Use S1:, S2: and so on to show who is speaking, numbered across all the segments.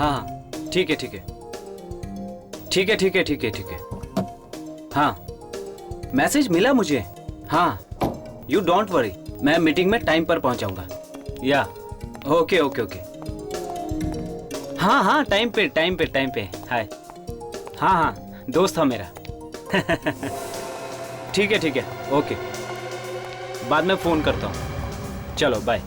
S1: हाँ ठीक है ठीक है ठीक है ठीक है ठीक है ठीक है। हाँ मैसेज मिला मुझे। हाँ यू डोंट वरी, मैं मीटिंग में टाइम पर पहुंचाऊंगा। या ओके ओके ओके। हाँ हाँ टाइम पे टाइम पे टाइम पे। हाय। हाँ हाँ दोस्त था मेरा। ठीक है ओके, बाद में फोन करता हूँ। चलो बाय।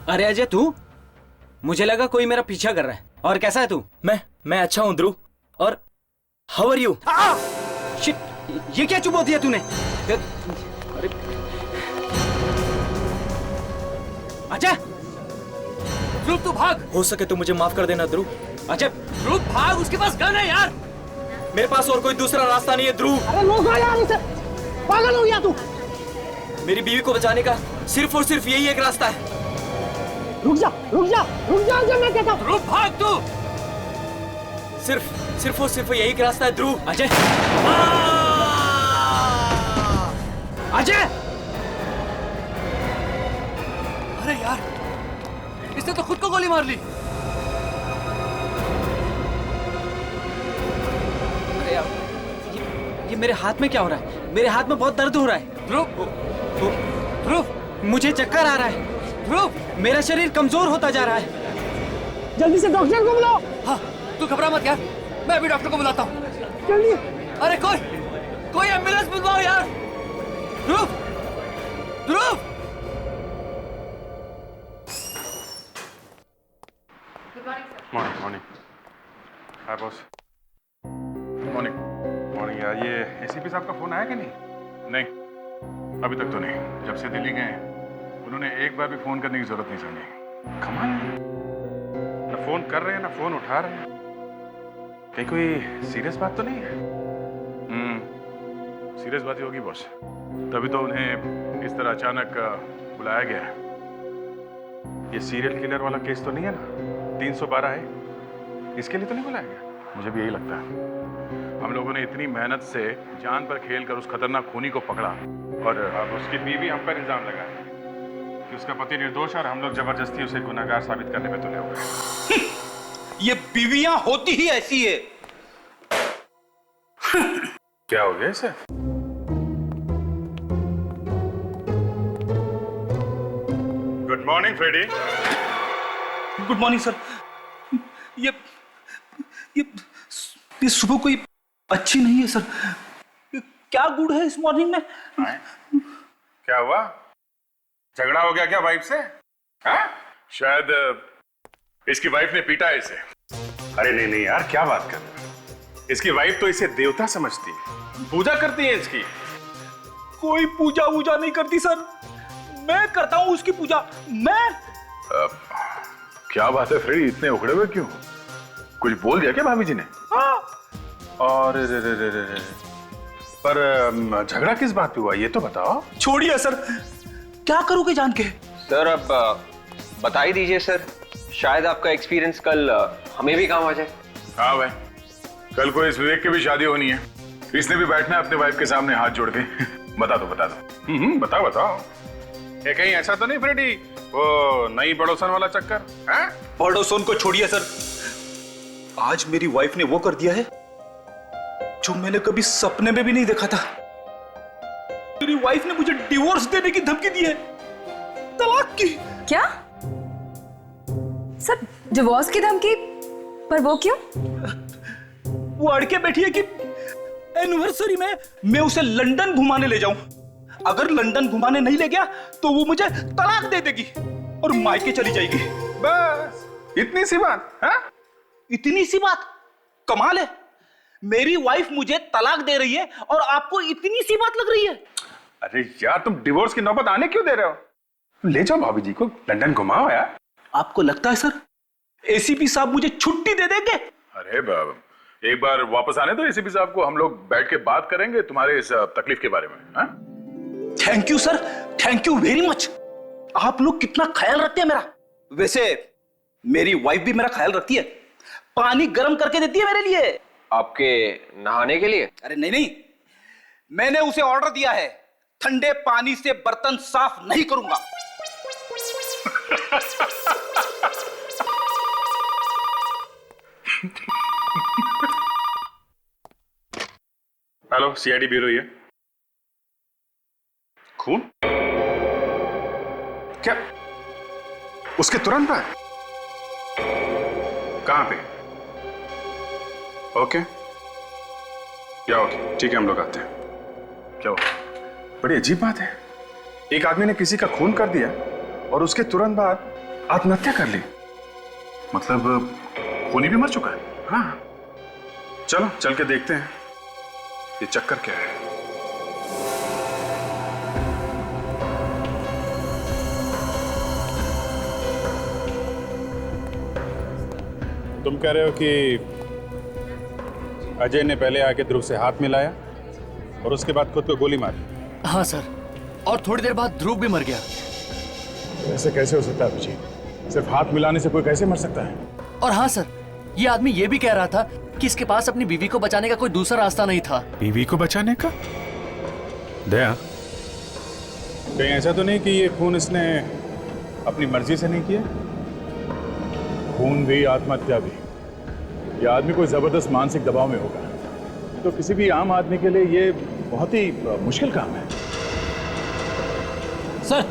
S1: अरे अजय तू, मुझे लगा कोई मेरा पीछा कर रहा है। और कैसा है तू?
S2: मैं अच्छा हूं ध्रुव। और हाउ आर यू?
S1: शिट, ये क्या चुप दिया तूने? अरे अजय,
S2: ध्रुव तू भाग। हो सके तो मुझे माफ कर देना ध्रुव।
S1: अजय
S2: ध्रुव भाग, उसके पास गन है यार। मेरे पास और कोई दूसरा रास्ता नहीं है ध्रुव।
S3: अरे रोको यार इसे, पागल हो गया तू?
S2: मेरी बीवी को बचाने का सिर्फ और सिर्फ यही एक रास्ता है।
S3: रुक जा अजय, मैं कहता हूँ।
S2: ध्रुव भाग तू। सिर्फ और सिर्फ यही एक रास्ता है ध्रुव।
S1: अजय, अजय!
S2: अरे यार, इसने तो खुद को गोली मार ली।
S1: अरे यार, ये मेरे हाथ में क्या हो रहा है? मेरे हाथ में बहुत दर्द हो रहा है।
S2: ध्रुव,
S1: मुझे चक्कर आ रहा है।
S2: ध्रुव,
S1: मेरा शरीर कमजोर होता जा रहा है।
S3: जल्दी से डॉक्टर को बुलाओ।
S2: हाँ, तू घबरा मत यार, मैं अभी डॉक्टर को बुलाता हूँ।
S3: जल्दी।
S2: अरे कोई एम्बुलेंस बुलवाओ यार। ध्रुव।
S4: मॉर्निंग। हाय बॉस। मॉर्निंग यार, ये एसीपी साहब का फोन आया कि नहीं? अभी तक तो नहीं। जब से दिल्ली गए उन्होंने एक बार भी फोन करने की जरूरत नहीं समझी। कमाल है, ना फोन कर रहे हैं ना फोन उठा रहे हैं। कहीं कोई सीरियस बात तो नहीं है? सीरियस बात ही होगी बॉस, तभी तो उन्हें इस तरह अचानक बुलाया गया है। ये सीरियल किलर वाला केस तो नहीं है ना? 312 है, इसके लिए तो नहीं बुलाया गया? मुझे भी यही लगता है। हम लोगों ने इतनी मेहनत से जान पर खेल कर उस खतरनाक खूनी को पकड़ा, और अब उसकी बीवी हम पर इल्जाम लगाए कि उसका पति निर्दोष है और हम लोग जबरदस्ती उसे गुनहगार साबित करने में तुले हुए।
S5: ये बीवियां होती ही ऐसी है।
S4: क्या हो गया इसे? Good morning Freddy.
S5: Good morning sir. ये सुबह कोई अच्छी नहीं है सर। क्या गुड है इस मॉर्निंग में?
S4: क्या हुआ? झगड़ा हो गया क्या वाइफ से? हाँ? शायद इसकी वाइफ ने पीटा है इसे। अरे नहीं यार, क्या बात कर रहे हो? इसकी वाइफ तो इसे देवता समझती है, पूजा करती है इसकी।
S5: कोई पूजा वूजा नहीं करती सर, मैं करता हूं उसकी पूजा। मैं
S4: क्या बात है फ्रेडी, इतने उखड़े हुए क्यों? कुछ बोल दिया क्या भाभी जी ने?
S5: हाँ।
S4: और पर झगड़ा किस बात पे हुआ ये तो बताओ।
S5: छोड़िए सर, क्या करोगे जान के?
S6: सर अब बता ही दीजिए सर, शायद आपका एक्सपीरियंस कल हमें भी काम आ जाए।
S4: हाँ भाई, कल को इस विवेक की भी शादी होनी है, इसने भी बैठना है अपने वाइफ के सामने हाथ जोड़ के। बता दो बताओ। ये कहीं ऐसा तो नहीं फ्रेडी, वो नई पड़ोसन वाला चक्कर?
S5: पड़ोसन को छोड़िए सर, आज मेरी वाइफ ने वो कर दिया है जो मैंने कभी सपने में भी नहीं देखा था। मेरी वाइफ ने मुझे डिवोर्स देने की धमकी दी है, तलाक की।
S7: क्या सर, डिवोर्स की धमकी? पर वो क्यों?
S5: वो अड़के बैठी है कि एनिवर्सरी में मैं उसे लंदन घुमाने ले जाऊं। अगर लंदन घुमाने नहीं ले गया तो वो मुझे तलाक दे देगी और मायके चली जाएगी।
S4: बस इतनी सी बात?
S5: इतनी सी बात? कमाल है, मेरी वाइफ मुझे तलाक दे रही है और आपको इतनी सी बात लग रही है?
S4: अरे यार, तुम डिवोर्स की नौबत आने क्यों दे रहे हो? ले जाओ भाभी जी को लंदन घुमाओ यार।
S5: आपको लगता है सर एसीपी साहब मुझे छुट्टी दे देंगे?
S4: अरे बाबा, एक बार वापस आने दो एसीपी साहब को, हम लोग बैठ के बात करेंगे तुम्हारे इस तकलीफ के बारे में।
S5: Thank you sir, thank you very much. आप लोग कितना ख्याल रखते हैं मेरा। वैसे मेरी वाइफ भी मेरा ख्याल रखती है, पानी गर्म करके देती है मेरे लिए।
S6: आपके नहाने के लिए?
S5: अरे नहीं नहीं, मैंने उसे ऑर्डर दिया है, ठंडे पानी से बर्तन साफ नहीं करूंगा।
S4: हेलो, सीआईडी ब्यूरो ये। खून? क्या उसके तुरंत बाद? कहां पे? ओके, क्या ओके, ठीक है, हम लोग आते हैं। क्या हुआ? बड़ी अजीब बात है, एक आदमी ने किसी का खून कर दिया और उसके तुरंत बाद आत्महत्या कर ली। मतलब खूनी भी मर चुका है। हाँ, चलो चल के देखते हैं ये चक्कर क्या है।
S8: तुम कह रहे हो कि अजय ने पहले आके ध्रुव से हाथ मिलाया और उसके बाद खुद को गोली मारी?
S2: हाँ सर, और थोड़ी देर बाद ध्रुव भी मर गया।
S8: ऐसे कैसे हो सकता है अभिजीत? सिर्फ हाथ मिलाने से कोई कैसे मर सकता है?
S2: और हाँ सर, ये आदमी ये भी कह रहा था कि इसके पास अपनी बीवी को बचाने का कोई दूसरा रास्ता नहीं था।
S8: बीवी को बचाने का? दया, कहीं ऐसा तो नहीं कि ये खून इसने अपनी मर्जी से नहीं किया? खून भी, आत्महत्या भी, यह आदमी कोई जबरदस्त मानसिक दबाव में होगा। तो किसी भी आम आदमी के लिए ये बहुत ही मुश्किल काम है।
S3: सर,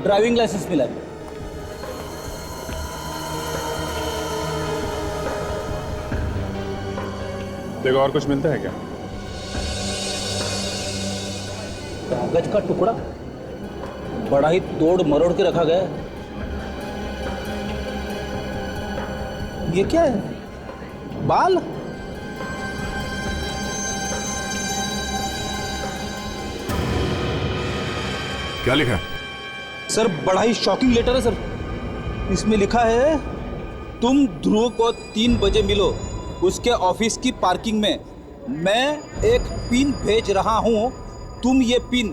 S3: ड्राइविंग लाइसेंस मिला है।
S8: देखो, और कुछ मिलता है क्या?
S3: कागज का टुकड़ा बड़ा ही तोड़ मरोड़ के रखा गया है। ये क्या है? बाल?
S8: क्या लिखा है?
S5: सर, बड़ा ही शॉकिंग लेटर है सर। इसमें लिखा है, तुम ध्रुव को 3 बजे मिलो उसके ऑफिस की पार्किंग में। मैं एक पिन भेज रहा हूं, तुम ये पिन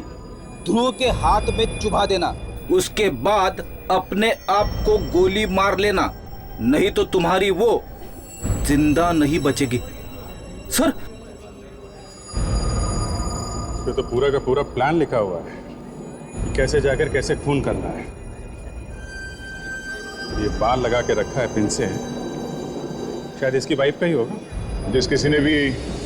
S5: ध्रुव के हाथ में चुभा देना। उसके बाद अपने आप को गोली मार लेना, नहीं तो तुम्हारी वो जिंदा नहीं बचेगी। सर,
S8: इसमें तो पूरा का पूरा प्लान लिखा हुआ है कि कैसे जाकर कैसे खून करना है। ये बाल लगा के रखा है पिन से, शायद इसकी वाइफ का ही होगा। जिस किसी ने भी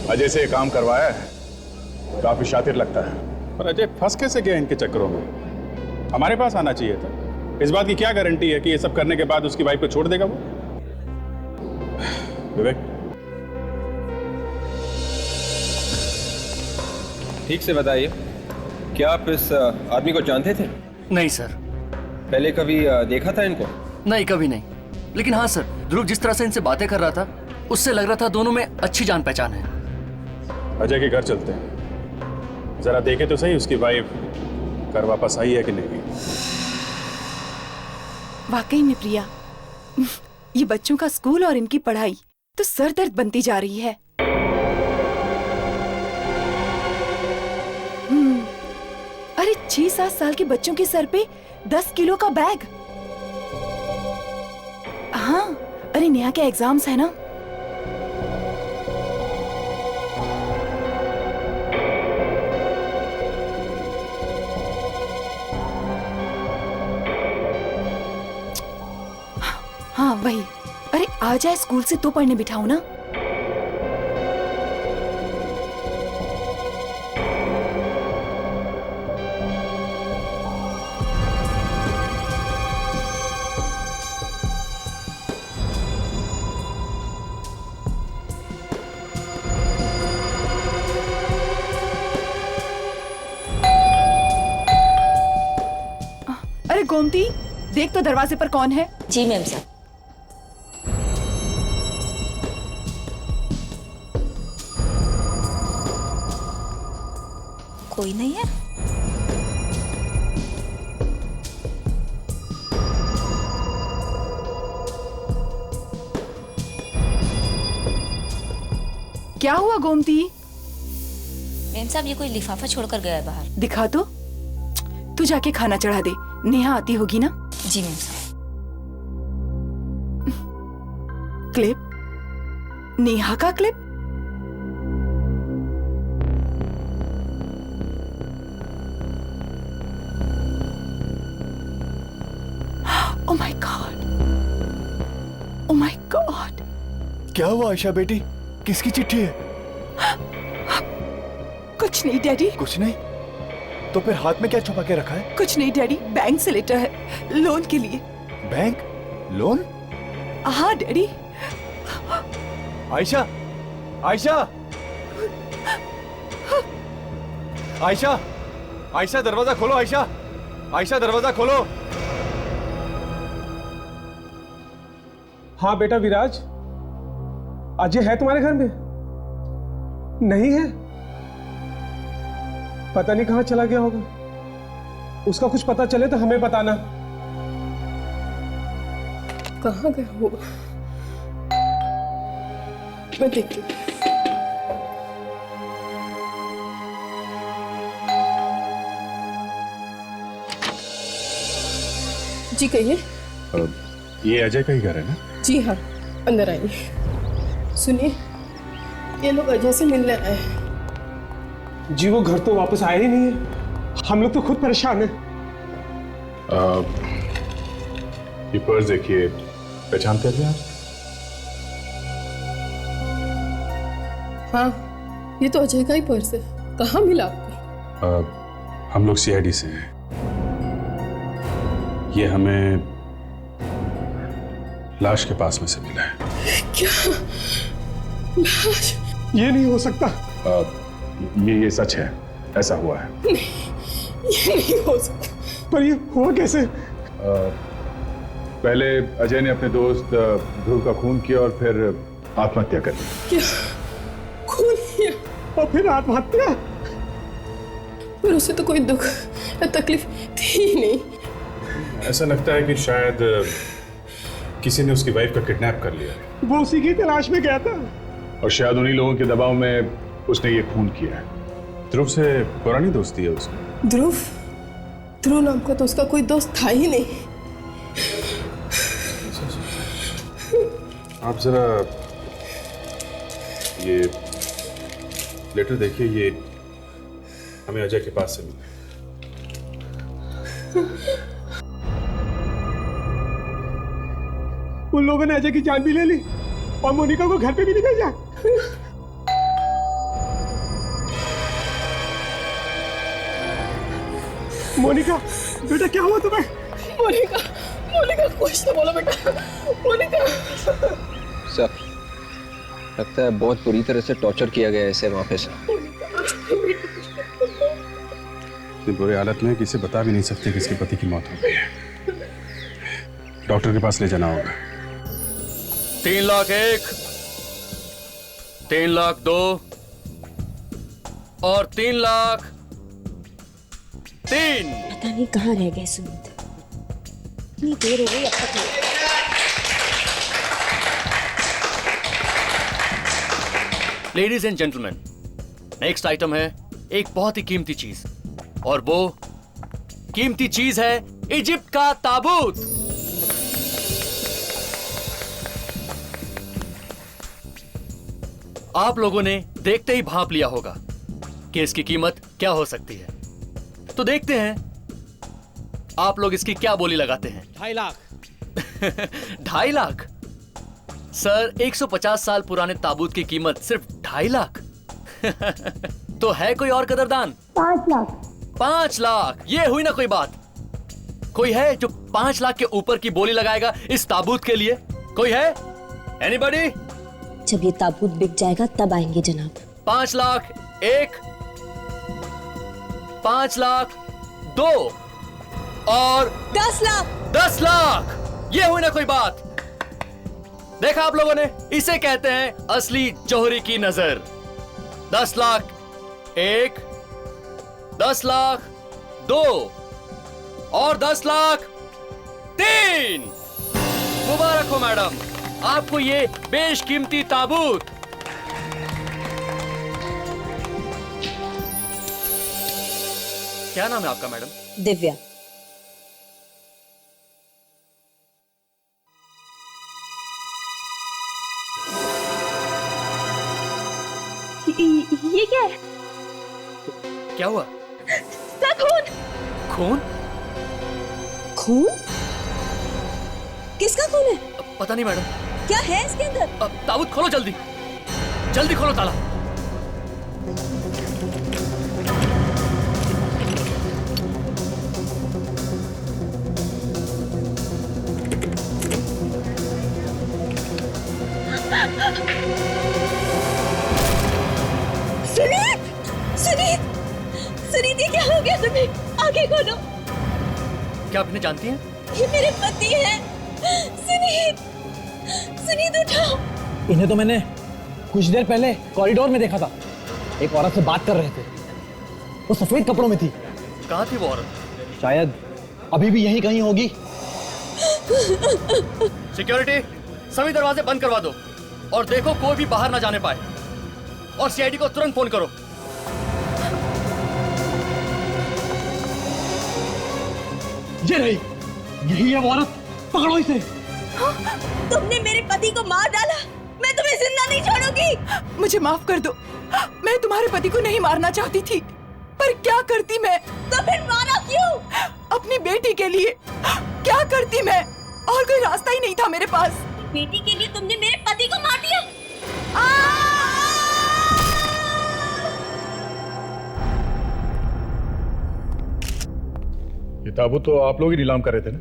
S8: अजय से काम करवाया है काफी शातिर लगता है। पर अजय फंस कैसे गया इनके चक्करों में? हमारे पास आना चाहिए था। इस बात की क्या गारंटी है कि ये सब करने के बाद उसकी वाइफ को छोड़ देगा वो? विवेक,
S6: ठीक से बताइए, क्या आप इस आदमी को जानते थे?
S2: नहीं सर।
S6: पहले कभी देखा था इनको?
S2: नहीं, कभी नहीं। लेकिन हाँ सर, ध्रुव जिस तरह से इनसे बातें कर रहा था, उससे लग रहा था दोनों में अच्छी जान पहचान है।
S8: अजय के घर चलते हैं, जरा देखे तो सही उसकी वाइफ घर वापस आई है कि नहीं।
S9: वाकई में प्रिया, ये बच्चों का स्कूल और इनकी पढ़ाई तो सरदर्द बनती जा रही है। अरे 6-7 साल के बच्चों के सर पे 10 किलो का बैग। हाँ, अरे नेहा के एग्जाम्स है ना। हाँ वही। अरे आ जाए स्कूल से तो पढ़ने बिठाओ ना। अरे गोमती, देख तो दरवाजे पर कौन है।
S10: जी मैम साहब। कोई नहीं है।
S9: क्या हुआ गोमती?
S10: मैम साहब, ये कोई लिफाफा छोड़कर गया है बाहर।
S9: दिखा तो। तू जाके खाना चढ़ा दे, नेहा आती होगी ना।
S10: जी मैम साहब।
S9: क्लिप, नेहा का clip? Oh my God, oh my God.
S11: क्या हुआ आयशा बेटी, किसकी चिट्ठी है?
S9: कुछ नहीं डैडी।
S11: कुछ नहीं? तो फिर हाथ में क्या छुपा के रखा है?
S9: कुछ नहीं डैडी, बैंक से लेटर है लोन के लिए।
S11: बैंक? लोन?
S9: हाँ डैडी।
S11: आयशा, आयशा, आयशा, आयशा दरवाजा खोलो। आयशा, आयशा दरवाजा खोलो।
S12: हाँ बेटा विराज, अजय है तुम्हारे घर में? नहीं है? पता नहीं कहां चला गया होगा। उसका कुछ पता चले तो हमें बताना।
S13: कहाँ गया होगा, मैं देखती हूँ। जी कहिए।
S8: ये अजय का ही घर है ना?
S13: जी हाँ, अंदर आइए। सुनिए, ये लोग अजय से मिलने आए हैं।
S12: जी वो घर तो वापस आया ही नहीं है, हम लोग तो खुद परेशान हैं।
S8: ये पर्स देखिए, पहचानते हैं आप?
S13: हाँ, ये तो अजय का ही पर्स है। कहाँ मिला आपको?
S8: हम लोग सीआईडी से हैं। ये हमें लाश के पास में से मिला है।
S13: क्या? लाश?
S12: ये नहीं हो सकता।
S8: ये सच है, ऐसा हुआ है।
S13: नहीं, ये नहीं हो सकता।
S12: पर ये हुआ कैसे?
S8: पहले अजय ने अपने दोस्त ध्रुव का खून किया और फिर आत्महत्या कर ली।
S13: क्या? खून किया
S12: और फिर आत्महत्या?
S13: पर उसे तो कोई दुख या तकलीफ थी ही नहीं।
S8: ऐसा लगता है कि शायद किसी ने उसकी वाइफ का किडनैप कर लिया।
S12: वो उसी की तलाश में गया था
S8: और शायद उन्हीं लोगों के दबाव में उसने ये खून किया है। ध्रुव से पुरानी दोस्ती है उसकी।
S13: ध्रुव? ध्रुव नाम का तो उसका कोई दोस्त था ही नहीं।
S8: आप जरा ये लेटर देखिए, ये हमें अजय के पास से मिला।
S12: उन लोगों ने अजय की जान भी ले ली और मोनिका को घर पे भी नहीं भेजा। मोनिका, बेटा क्या हुआ तुम्हें?
S13: मोनिका, मोनिका कुछ तो बोलो बेटा। मोनिका।
S6: सर, लगता है बहुत बुरी तरह से टॉर्चर किया गया है इसे वहाँ पे सर।
S8: इतनी बुरी हालत में किसी बता भी नहीं सकते कि इसके पति की मौत हो गई है। डॉक्टर के पास ले जाना होगा।
S2: 3 लाख 1, 3 लाख 2 और 3 लाख 3।
S10: पता नहीं कहाँ रह गए सुमित, इतनी देर हो गई अब तक नहीं।
S2: Ladies and gentleman, next item है एक बहुत ही कीमती चीज, और वो कीमती चीज है इजिप्ट का ताबूत। आप लोगों ने देखते ही भांप लिया होगा कि इसकी कीमत क्या हो सकती है। तो देखते हैं आप लोग इसकी क्या बोली लगाते हैं।
S12: 2.5 लाख।
S2: 2.5 लाख? सर, 150 साल पुराने ताबूत की कीमत सिर्फ 2.5 लाख? तो है कोई और कदरदान?
S13: 5 लाख।
S2: 5 लाख? ये हुई ना कोई बात। कोई है जो 5 लाख के ऊपर की बोली लगाएगा इस ताबूत के लिए? कोई है? एनीबॉडी?
S10: जब ये ताबूत बिक जाएगा तब आएंगे जनाब।
S2: 5 लाख 1, 5 लाख 2 और
S10: 10 लाख।
S2: 10 लाख? ये हुई ना कोई बात। देखा आप लोगों ने, इसे कहते हैं असली जौहरी की नजर। 10 लाख 1, 10 लाख 2 और 10 लाख 3। मुबारक हो मैडम, आपको ये बेशकीमती ताबूत। क्या नाम है आपका मैडम?
S10: दिव्या। ये क्या है?
S2: क्या हुआ?
S10: सर, खून।
S2: खून?
S10: खून? किसका खून है?
S2: पता नहीं मैडम।
S10: क्या है इसके अंदर?
S2: ताबूत खोलो जल्दी, जल्दी खोलो ताला।
S10: सुनीत! सुनीत! सुनीत, ये क्या हो गया तुम्हें? आंखें खोलो।
S2: क्या आपने जानती हैं?
S10: ये मेरे पति हैं। सुनीत! सुनीत, उठाओ।
S3: इन्हें तो मैंने कुछ देर पहले कॉरिडोर में देखा था, एक औरत से बात कर रहे थे। वो सफेद कपड़ों में थी।
S2: कहाँ थी वो औरत?
S3: शायद अभी भी यहीं कहीं होगी।
S2: सिक्योरिटी, सभी दरवाजे बंद करवा दो और देखो कोई भी बाहर ना जाने पाए, और सीआईडी को तुरंत फोन करो।
S3: ये रही, यही है वो औरत, पकड़ो इसे।
S10: तुमने मेरे पति को मार डाला, मैं तुम्हें जिंदा नहीं छोड़ूंगी।
S9: मुझे माफ कर दो, मैं तुम्हारे पति को नहीं मारना चाहती थी, पर क्या करती मैं?
S10: तो फिर मारा क्यों?
S9: अपनी बेटी के लिए। क्या करती मैं? और कोई रास्ता ही नहीं था मेरे पास।
S10: बेटी के लिए तुमने मेरे पति को मार दिया।
S8: ये ताबूत तो आप लोग ही नीलाम कर रहे थे ना,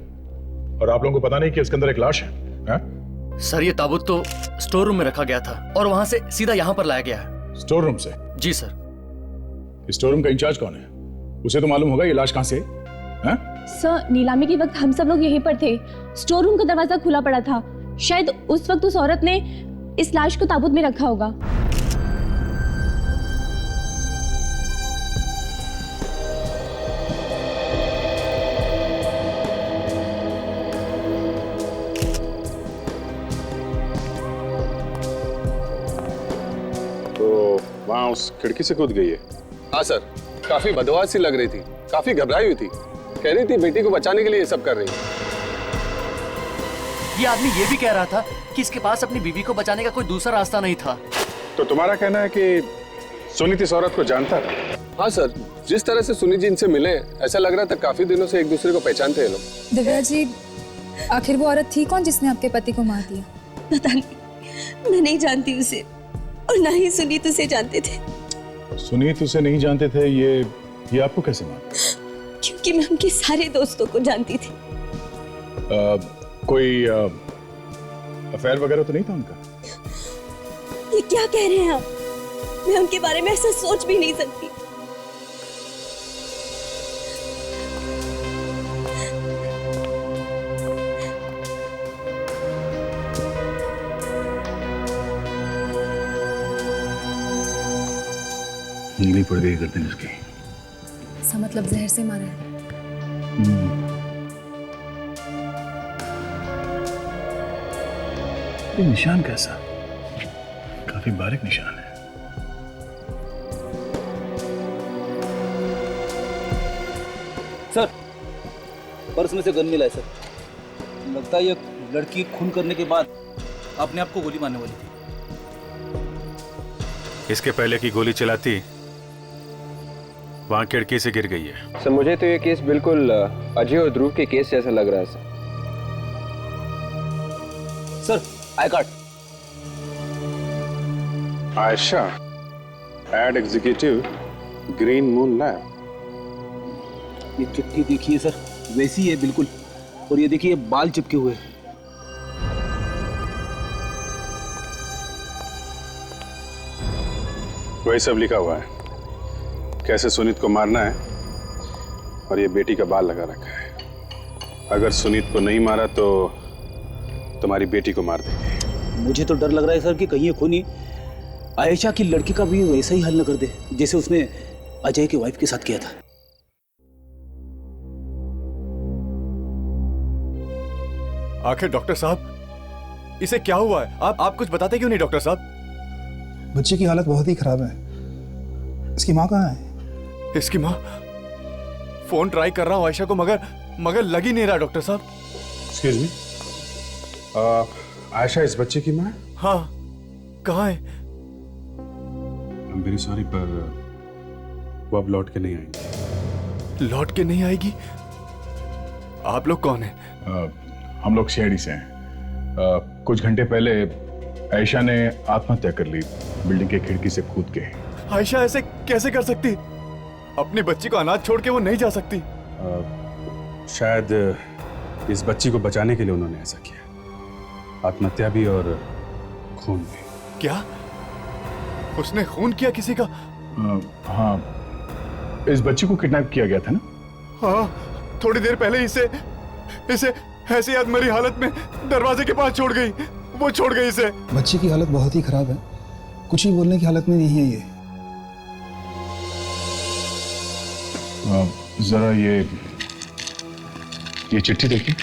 S8: और आप लोगों को पता नहीं कि इसके अंदर एक लाश है, हाँ?
S2: सर, ये ताबूत तो स्टोर रूम में रखा गया था और वहां से सीधा यहाँ पर लाया गया है।
S8: स्टोर रूम से?
S2: जी सर।
S8: स्टोर रूम का इंचार्ज कौन है? उसे तो मालूम होगा ये लाश कहाँ से है, हाँ?
S14: सर, नीलामी के वक्त हम सब लोग यहीं पर थे। स्टोर रूम का दरवाजा खुला पड़ा था। शायद उस वक्त उस औरत ने इस लाश को ताबूत में रखा होगा।
S8: तो वहाँ उस खिड़की से कूद गई है?
S11: हाँ सर, काफी बदवास सी लग रही थी, काफी घबराई हुई थी। कह रही थी बेटी को बचाने के लिए ये सब कर रही है।
S2: ये आदमी ये भी कह रहा था कि इसके पास अपनी बीवी को बचाने का कोई दूसरा रास्ता नहीं था।
S8: तो तुम्हारा कहना है कि सुनीत इस औरत को जानता था?
S11: हाँ सर, जिस तरह से सुनीत जी इनसे मिले, ऐसा लग रहा था काफी दिनों से एक दूसरे को पहचानते हैं लोग।
S7: दिव्या जी, आखिर वो औरत थी कौन जिसने आपके पति को मार दिया?
S10: पता नहीं, मैं नहीं जानती उसे, और ना ही सुनीत उसे जानते थे।
S8: सुनीत उसे नहीं जानते थे, ये आपको कैसे मालूम?
S10: क्योंकि मैं उनके सारे दोस्तों को जानती थी।
S8: कोई अफेयर वगैरह तो नहीं था उनका?
S10: ये क्या कह रहे हैं आप? मैं उनके बारे में ऐसा सोच भी नहीं सकती।
S8: नीली पड़ गई गर्दन इसकी।
S7: इसका मतलब जहर से मारा है।
S8: ये निशान कैसा? काफी बारीक निशान है।
S3: सर, पर्स में से गन मिला है सर। लगता है ये लड़की खून करने के बाद अपने आप को गोली मारने वाली थी।
S8: इसके पहले की गोली चलाती वहां खिड़की से गिर गई है।
S6: सर, मुझे तो ये केस बिल्कुल अजय और ध्रुव के केस जैसा लग रहा है sir.
S3: Sir, I card.
S8: Ayesha, ad executive, Green Moon Lab.
S3: ये चिट्ठी देखिए सर, वैसी है बिल्कुल। और ये देखिए बाल चिपके हुए।
S8: वही सब लिखा हुआ है, कैसे सुनीत को मारना है, और ये बेटी का बाल लगा रखा है। अगर सुनीत को नहीं मारा तो तुम्हारी बेटी को मार देंगे।
S3: मुझे तो डर लग रहा है सर कि कहीं ये खूनी आयशा की लड़की का भी वैसा ही हल न कर दे जैसे उसने अजय की वाइफ के साथ किया था।
S11: आखिर डॉक्टर साहब, इसे क्या हुआ है? आप कुछ बताते क्यों नहीं डॉक्टर साहब?
S15: बच्चे की हालत बहुत ही खराब है। इसकी माँ कहाँ है?
S11: इसकी माँ? फोन ट्राई कर रहा हूँ आयशा को, मगर लग ही नहीं रहा डॉक्टर साहब।
S8: एक्सक्यूज मी, आयशा इस बच्चे की माँ?
S11: हाँ, कहाँ है?
S8: आई एम वेरी सॉरी, पर वो अब लौट के नहीं आएंगे।
S11: लौट के नहीं आएगी? आप लोग कौन हैं?
S8: हम लोग शेरडी से हैं। कुछ घंटे पहले आयशा ने आत्महत्या कर ली, बिल्डिंग के खिड़की से कूद के।
S11: आयशा ऐसे कैसे कर सकती? अपनी बच्ची को अनाथ छोड़ के वो नहीं जा सकती।
S8: शायद इस बच्ची को बचाने के लिए उन्होंने ऐसा किया। आत्महत्या भी और खून भी।
S11: क्या उसने खून किया किसी का?
S8: हाँ, इस बच्ची को किडनैप किया गया था ना?
S11: हाँ, थोड़ी देर पहले इसे ऐसी अधमरी हालत में दरवाजे के पास छोड़ गई। वो छोड़ गई इसे।
S15: बच्चे की हालत बहुत ही खराब है, कुछ ही बोलने की हालत में नहीं है ये।
S8: जरा ये चिट्ठी देखिए।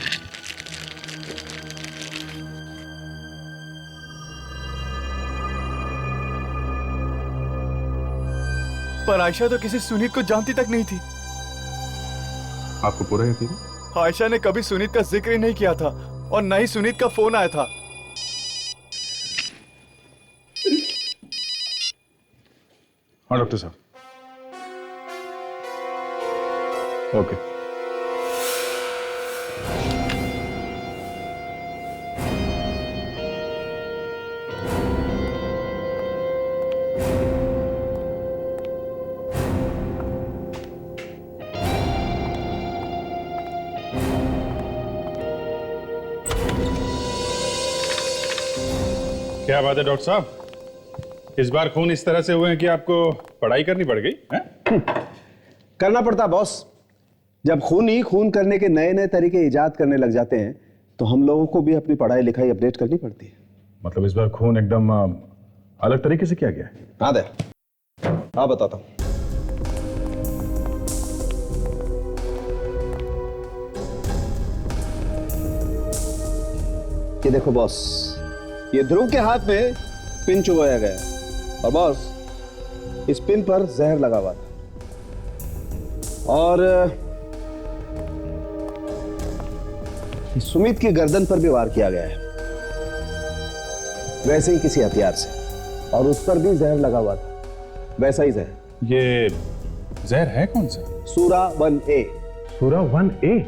S11: पर आयशा तो किसी सुनीत को जानती तक नहीं थी।
S8: आपको पूरा यकीन है?
S11: आयशा ने कभी सुनीत का जिक्र ही नहीं किया था और न ही सुनीत का फोन आया था।
S8: हाँ डॉक्टर साहब। ओके। क्या बात है डॉक्टर साहब, इस बार खून इस तरह से हुए हैं कि आपको पढ़ाई करनी पड़ गई है?
S16: करना पड़ता बॉस। जब खून ही खून करने के नए नए तरीके इजाद करने लग जाते हैं तो हम लोगों को भी अपनी पढ़ाई लिखाई अपडेट करनी पड़ती है।
S8: मतलब इस बार खून एकदम अलग तरीके से किया गया है?
S16: हाँ दे, हाँ बताता हूं। ये देखो बॉस, ये ध्रुव के हाथ में पिन चुभाया गया और बॉस इस पिन पर जहर लगा हुआ था और सुमित की गर्दन पर भी वार किया गया है, वैसे ही किसी हथियार से, और उस पर भी जहर लगा हुआ था, वैसा ही जहर।
S8: ये जहर है कौन सा?
S16: सूरा 1A।
S8: सूरा 1A?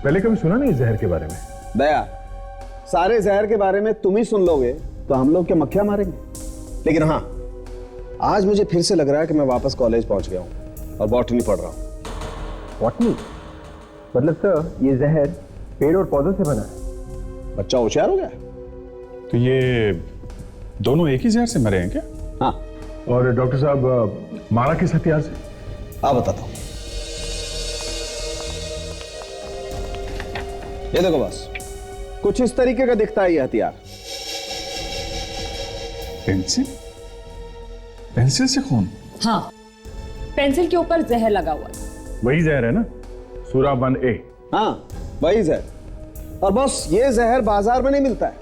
S8: पहले कभी सुना नहीं जहर के बारे में।
S16: दया, सारे जहर के बारे में तुम ही सुन लोगे तो हम लोग क्या मक्खियां मारेंगे। लेकिन हाँ, आज मुझे फिर से लग रहा है कि मैं वापस कॉलेज पहुंच गया हूं और बॉटनी पढ़ रहा हूं।
S6: बॉटनी? मतलब सर ये जहर पेड़ और पौधों से बना है?
S16: बच्चा होशियार हो गया।
S8: तो ये दोनों एक ही जहर से मरे हैं क्या?
S16: हाँ।
S8: और डॉक्टर साहब मारा किस हथियार से?
S16: आप बताता हूं। ये देखो बस, कुछ इस तरीके का दिखता है ये हथियार।
S8: पेंसिल? पेंसिल से खून?
S17: हाँ, पेंसिल के ऊपर जहर लगा हुआ है।
S8: वही जहर है ना, सूरा 1A?
S16: हाँ, वही जहर। और बॉस ये जहर बाजार में नहीं मिलता है,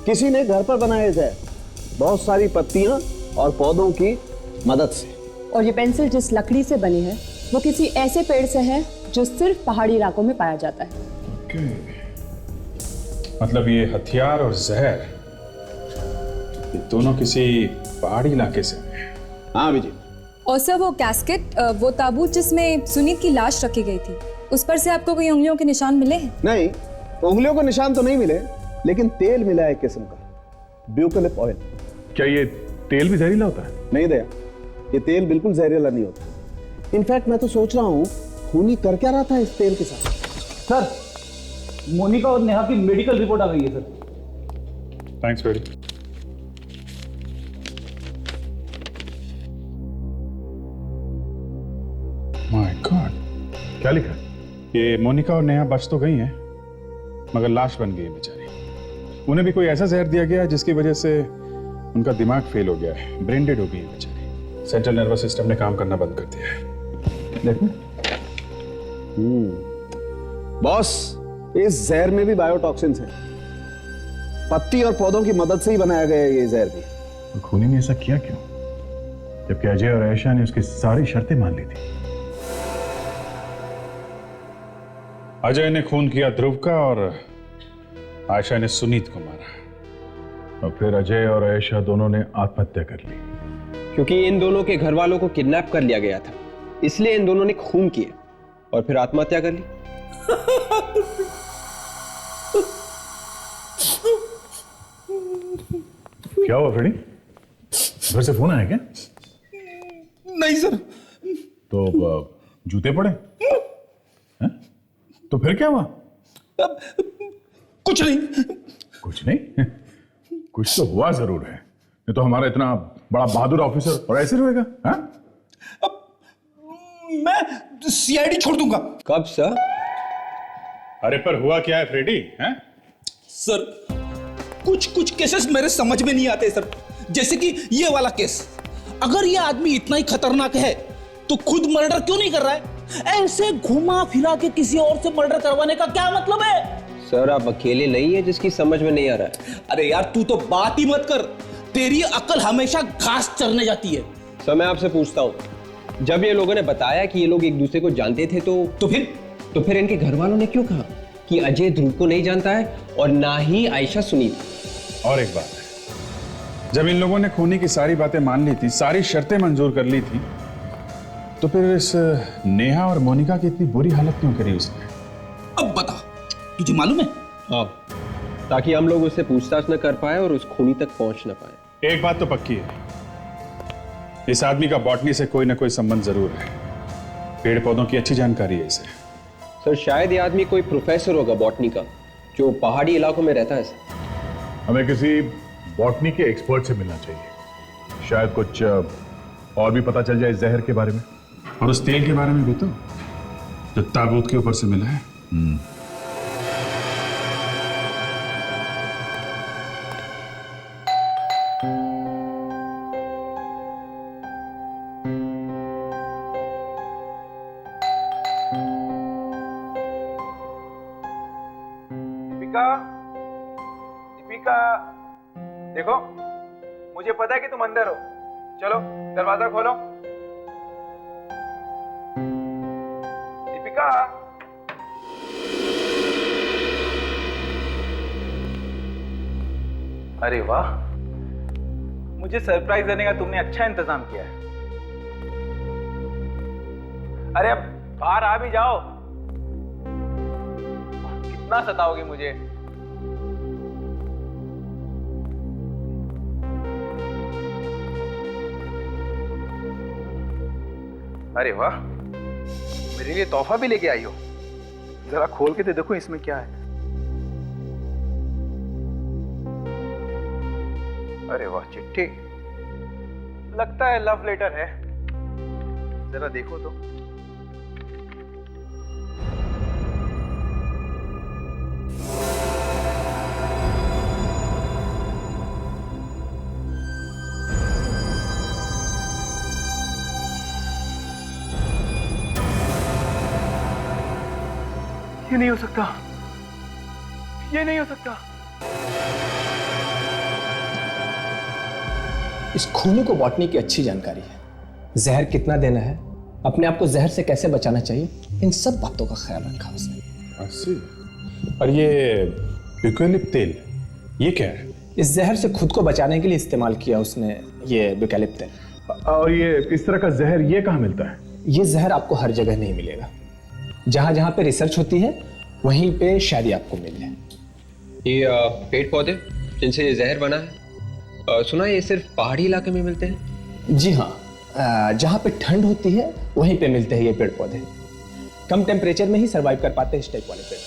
S16: किसी ने घर पर बनाया जहर, बहुत सारी पत्तियां और पौधों की मदद से।
S17: और ये पेंसिल जिस लकड़ी से बनी है वो किसी ऐसे पेड़ से है जो सिर्फ पहाड़ी इलाकों में पाया जाता है।
S8: मतलब ये हथियार और जहर ये दोनों किसी पहाड़ी इलाके से हैं।
S16: हाँ विजय।
S7: और सर वो कैस्केट, वो ताबूत जिसमें सुनीत की लाश रखी गई थी, उस पर से आपको कोई उंगलियों के निशान मिले हैं?
S16: नहीं, उंगलियों के निशान तो नहीं मिले, लेकिन तेल मिला है एक किस्म का, ब्यूकलिप ऑयल।
S8: क्या ये तेल भी जहरीला होता है?
S16: नहीं दया, ये तेल बिल्कुल जहरीला नहीं होता। इनफैक्ट मैं तो सोच रहा हूँ खूनी कर क्या रहा था इस तेल के साथ।
S3: सर, मोनिका और नेहा की मेडिकल रिपोर्ट आ गई है sir.
S8: Thanks very. My God, क्या लिखा? ये मोनिका और नेहा बच तो गई हैं, मगर लाश बन गई है बेचारी। उन्हें भी कोई ऐसा जहर दिया गया है जिसकी वजह से उनका दिमाग फेल हो गया है, ब्रेन डेड हो गई है बेचारी। सेंट्रल नर्वस सिस्टम ने काम करना बंद कर दिया है। देखो।
S16: बॉस, इस जहर में भी बायोटॉक्सिन्स हैं। पत्ती और पौधों की मदद से ही बनाया गया है ये जहर भी।
S8: तो खूनी ने ऐसा किया क्यों, जबकि अजय और आयशा ने उसकी सारी शर्तें मान ली थी? अजय ने खून किया ध्रुव का और आयशा ने सुनीत को मारा, और फिर अजय और आयशा दोनों ने आत्महत्या कर ली।
S6: क्योंकि इन दोनों के घर वालों को किडनैप कर लिया गया था, इसलिए इन दोनों ने खून किया और फिर आत्महत्या कर ली।
S8: क्या हुआ फ्रेडी? घर से फोन आया क्या?
S15: नहीं सर।
S8: तो जूते पड़े हैं? तो फिर क्या हुआ?
S15: कुछ नहीं।
S8: कुछ नहीं? कुछ तो हुआ जरूर है, नहीं तो हमारा इतना बड़ा बहादुर ऑफिसर और ऐसे रहेगा?
S15: मैं सीआईडी छोड़ दूंगा।
S6: कब सर?
S8: अरे पर हुआ क्या है फ्रेडी? हैं?
S15: सर कुछ कुछ केसेस मेरे समझ में नहीं आते सर, जैसे कि ये वाला केस। अगर ये आदमी इतना ही खतरनाक है तो खुद मर्डर क्यों नहीं कर रहा है? ऐसे घुमा फिरा के किसी और से मर्डर करवाने का क्या मतलब है?
S6: सर आप अकेले नहीं है जिसकी समझ में नहीं आ रहा है।
S15: अरे यार तू तो बात ही मत कर, तेरी अकल हमेशा घास चरने जाती है।
S6: सर मैं आपसे पूछता हूँ, जब ये लोगों ने बताया कि ये लोग एक दूसरे को जानते थे तो फिर इनके घर वालों ने क्यों कहा कि अजय ध्रुव को नहीं जानता है और ना ही आयशा सुनीत?
S8: और एक बात, जब इन लोगों ने खूनी की सारी बातें मान ली थी, सारी शर्तें मंजूर कर ली थी, तो फिर इस नेहा और मोनिका की इतनी बुरी हालत क्यों करी उसने?
S15: अब बता, तुझे मालूम है?
S6: हाँ, ताकि हम लोग उससे पूछताछ न कर पाए और उस खूनी तक पहुंच न पाए।
S8: एक बात तो पक्की है, इस आदमी का बॉटनी से कोई ना कोई संबंध जरूर है। पेड़ पौधों की अच्छी जानकारी है इसे।
S6: सर शायद ये आदमी कोई प्रोफेसर होगा बॉटनी का, जो पहाड़ी इलाकों में रहता है सर।
S8: हमें किसी बॉटनी के एक्सपर्ट से मिलना चाहिए, शायद कुछ और भी पता चल जाए इस जहर के बारे में और उस तेल के बारे में भी, तो जो ताबूत के ऊपर से मिला है।
S3: दीपिका, देखो मुझे पता है कि तुम अंदर हो, चलो दरवाजा खोलो। दीपिका, अरे वाह, मुझे सरप्राइज देने का तुमने अच्छा इंतजाम किया है। अरे अब बाहर आ भी जाओ, कितना सताओगे मुझे। अरे वाह, मेरे लिए तोहफा भी लेके आई हो, जरा खोल के तो देखो इसमें क्या है। अरे वाह, चिट्ठी, लगता है लव लेटर है, जरा देखो तो। ये नहीं हो सकता, ये नहीं हो सकता।
S18: इस खूनी को बॉटनी की अच्छी जानकारी है, जहर कितना देना है, अपने आप को जहर से कैसे बचाना चाहिए, इन सब बातों का ख्याल रखा उसने।
S8: अस्सी। और ये यूकैलिप्ट तेल, ये क्या है?
S18: इस जहर से खुद को बचाने के लिए इस्तेमाल किया उसने ये यूकैलिप्ट तेल।
S8: और ये इस तरह का जहर ये कहाँ मिलता है?
S18: ये जहर आपको हर जगह नहीं मिलेगा, जहां जहां पे रिसर्च होती है वहीं पे शायद ही आपको मिले।
S6: ये पेड़ पौधे जिनसे ये जहर बना है, सुना है ये सिर्फ पहाड़ी इलाके में मिलते हैं?
S18: जी हाँ, जहां पे ठंड होती है वहीं पे मिलते हैं ये पेड़ पौधे। कम टेम्परेचर में ही सरवाइव कर पाते हैं इस टाइप वाले पेड़।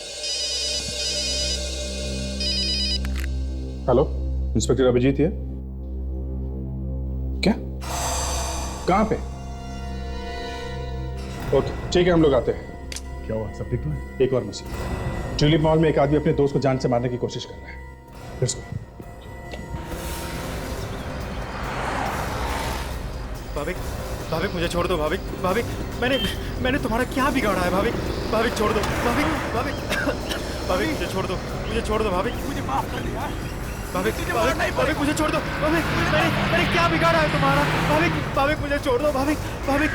S8: हेलो, इंस्पेक्टर अभिजीत है? क्या? कहां पे? ओके ठीक है, हम लोग आते हैं। क्या हुआ, सब ठीक है? एक और मसला, ट्यूलिप मॉल में एक आदमी अपने दोस्त को जान से मारने की कोशिश कर रहा है। Let's go.
S11: भाविक, भाविक मुझे छोड़ दो भाविक, भाविक मैंने तुम्हारा क्या बिगाड़ा है भाविक, भाविक छोड़ दो भाविक, भाविक भाविक मुझे छोड़ दो, मुझे छोड़ दो भाविक, मुझे माफ कर दिया भाविक, भाविक भाविक मुझे छोड़ दो भाविक, मैंने क्या बिगाड़ा है तुम्हारा भाविक, भाविक मुझे छोड़ दो भाविक, भाविक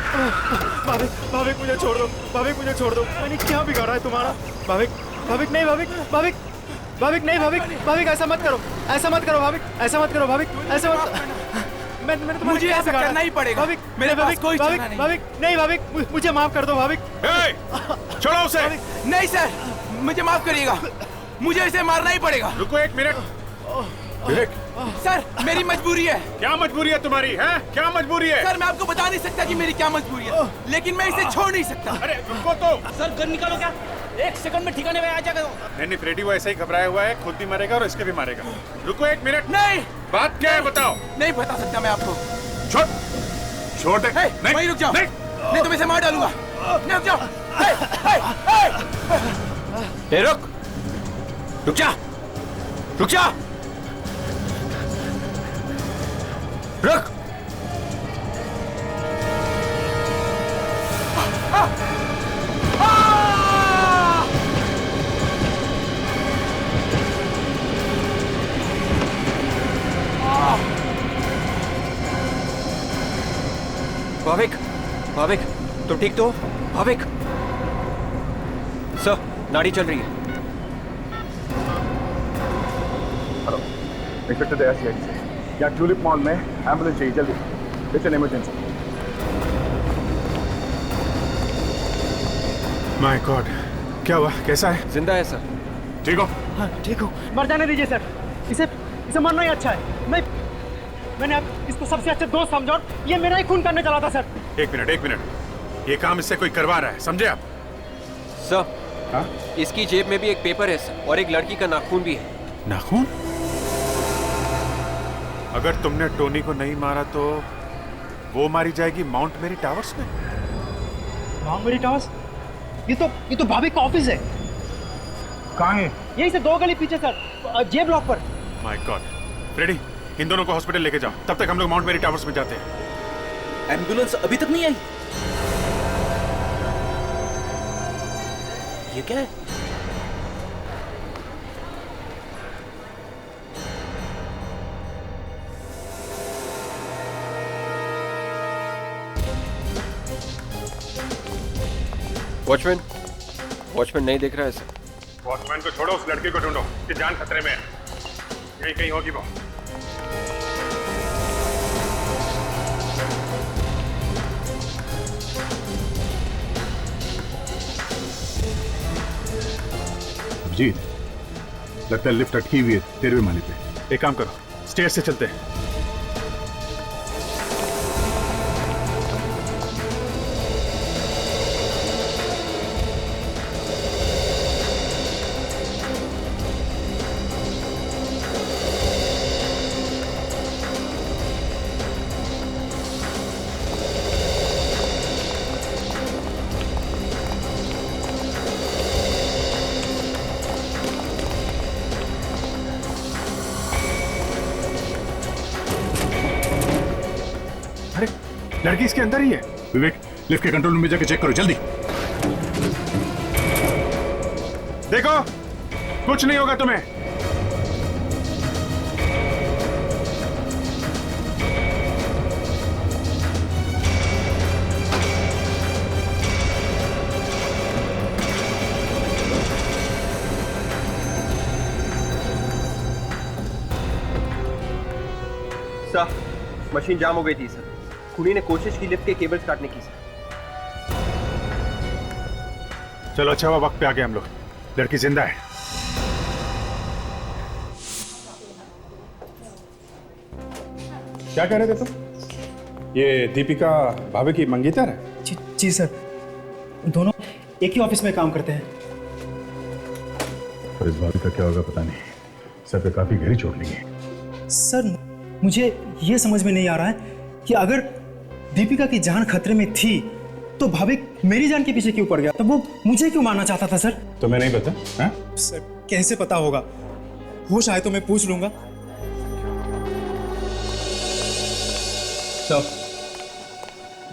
S11: भाविक भाविक मुझे छोड़ दो भाविक, मुझे छोड़ दो, मैंने क्या बिगाड़ा है तुम्हारा भाविक, भाविक नहीं भाविक, भाविक भाविक नहीं भाविक, भाविक ऐसा मत करो, ऐसा मत करो भाविक, ऐसा मत करो भाविक, ऐसा मत, मैंने तुम्हारा
S19: मुझे
S11: क्या
S19: ऐसा
S11: बिगाड़ा?
S19: करना ही पड़ेगा।
S11: भाविक,
S19: मेरे पास
S11: भाविक,
S19: कोई
S11: भाविक,
S19: चारा नहीं।
S11: भाविक, नहीं भाविक, मुझे माफ कर दो भाविक।
S8: छोड़ो उसे।
S19: नहीं सर, मुझे माफ करिएगा, मुझे इसे मारना ही पड़ेगा।
S8: रुको एक मिनट। विवेक,
S19: सर मेरी मजबूरी है।
S8: क्या मजबूरी है तुम्हारी? है क्या मजबूरी है?
S19: सर मैं आपको बता नहीं सकता कि मेरी क्या मजबूरी है, लेकिन मैं इसे छोड़ नहीं सकता।
S8: अरे रुको तो।
S3: सर गन निकालो क्या? 1 सेकंड में ठिकाने में आ जाएगा।
S8: नहीं फ्रेडी वो ऐसे ही घबराया हुआ है, खुद भी मरेगा और इसके भी मारेगा। रुको एक मिनट।
S19: नहीं,
S8: बात क्या है बताओ।
S19: नहीं बता सकता मैं आपको।
S8: छोड़ दे।
S19: नहीं, वहीं रुक जाओ, नहीं तो मैं इसे मार डालूंगा। नहीं रुक जाओ।
S1: रुक जा, रुक जा, रुक। भाविक, भाविक, तुम ठीक तो? भाविक, सर नाड़ी चल रही है।
S4: हेलो, इंस्पेक्टर दया से यहाँ ट्यूलिप मॉल में एम्बुलेंस चाहिए जल्दी। It's an emergency.
S8: My God, क्या हुआ? कैसा है?
S1: जिंदा है सर।
S8: ठीक हो?
S11: हाँ ठीक हो। मर जाने दीजिए सर, इसे मरना ही अच्छा है। मैंने अब इसको सबसे अच्छा दोस्त समझा और ये मेरा ही खून करने चला था सर।
S8: एक मिनट, ये काम इससे कोई करवा रहा है, समझे आप?
S6: सर, इसकी जेब में भी एक पेपर है सर, और एक लड़की का नाखून भी है।
S8: नाखून? अगर तुमने टोनी को नहीं मारा तो वो मारी जाएगी माउंट मेरी टावर्स में।
S11: माउंट मेरी टावर्स? ये तो भाभी का ऑफिस है।
S8: कहाँ है?
S11: यहीं से 2 गली पीछे सर, जे ब्लॉक पर।
S8: माय गॉड, फ्रेडी इन दोनों को हॉस्पिटल लेके जाओ, तब तक हम लोग माउंट मेरी टावर्स में जाते हैं।
S3: एम्बुलेंस अभी तक नहीं आई। ये क्या है?
S6: वॉचमैन नहीं दिख रहा है सर।
S8: वॉचमैन को छोड़ो, उस लड़के को ढूंढो, कि जान खतरे में है। यहीं कहीं होगी वो।
S4: अभिजीत, लगता है लिफ्ट अटकी हुई है 13वें माले पे।
S8: एक काम करो, स्टेयर से चलते हैं। अरे लड़की इसके अंदर ही है।
S4: विवेक, लिफ्ट के कंट्रोल रूम में जाके चेक करो जल्दी।
S8: देखो, कुछ नहीं होगा तुम्हें।
S6: सर, मशीन जाम हो गई थी सर। खूनी ने कोशिश की लिफ्ट के केबल्स काटने की सर।
S8: चलो अच्छा हुआ वक्त पे आ गए हम लोग। लड़की जिंदा है।
S4: क्या कह रहे थे तुम? ये दीपिका भाभी की मंगेतर है?
S11: जी सर, दोनों एक ही ऑफिस में काम करते हैं।
S4: पर इस भाभी का क्या होगा पता नहीं। सर पे काफी गहरी चोट लगी है।
S11: सर मुझे ये समझ में नहीं आ रहा है कि अगर दीपिका की जान खतरे में थी तो भाविक मेरी जान के पीछे क्यों पड़ गया? तो वो मुझे क्यों मारना चाहता था सर?
S4: तो मैं नहीं पता। हाँ?
S11: सर कैसे पता होगा? होश आए तो मैं पूछ लूंगा।
S6: सर,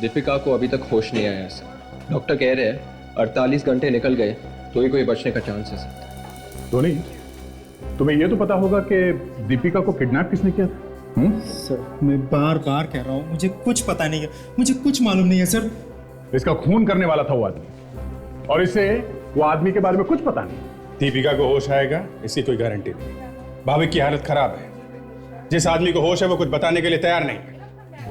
S6: दीपिका को अभी तक होश नहीं आया सर। डॉक्टर कह रहे हैं 48 घंटे निकल गए तो ही कोई बचने का चांस है सर।
S4: तो नहीं, तुम्हें ये तो पता होगा कि दीपिका को किडनैप किसने किया था?
S11: सर मैं बार बार कह रहा हूँ, मुझे कुछ पता नहीं है, मुझे कुछ मालूम नहीं है सर।
S4: इसका खून करने वाला था वो आदमी, और इसे वो आदमी के बारे में कुछ पता नहीं।
S8: दीपिका को होश आएगा इसकी कोई गारंटी नहीं। भाभी की हालत खराब है। जिस आदमी को होश है वो कुछ बताने के लिए तैयार नहीं।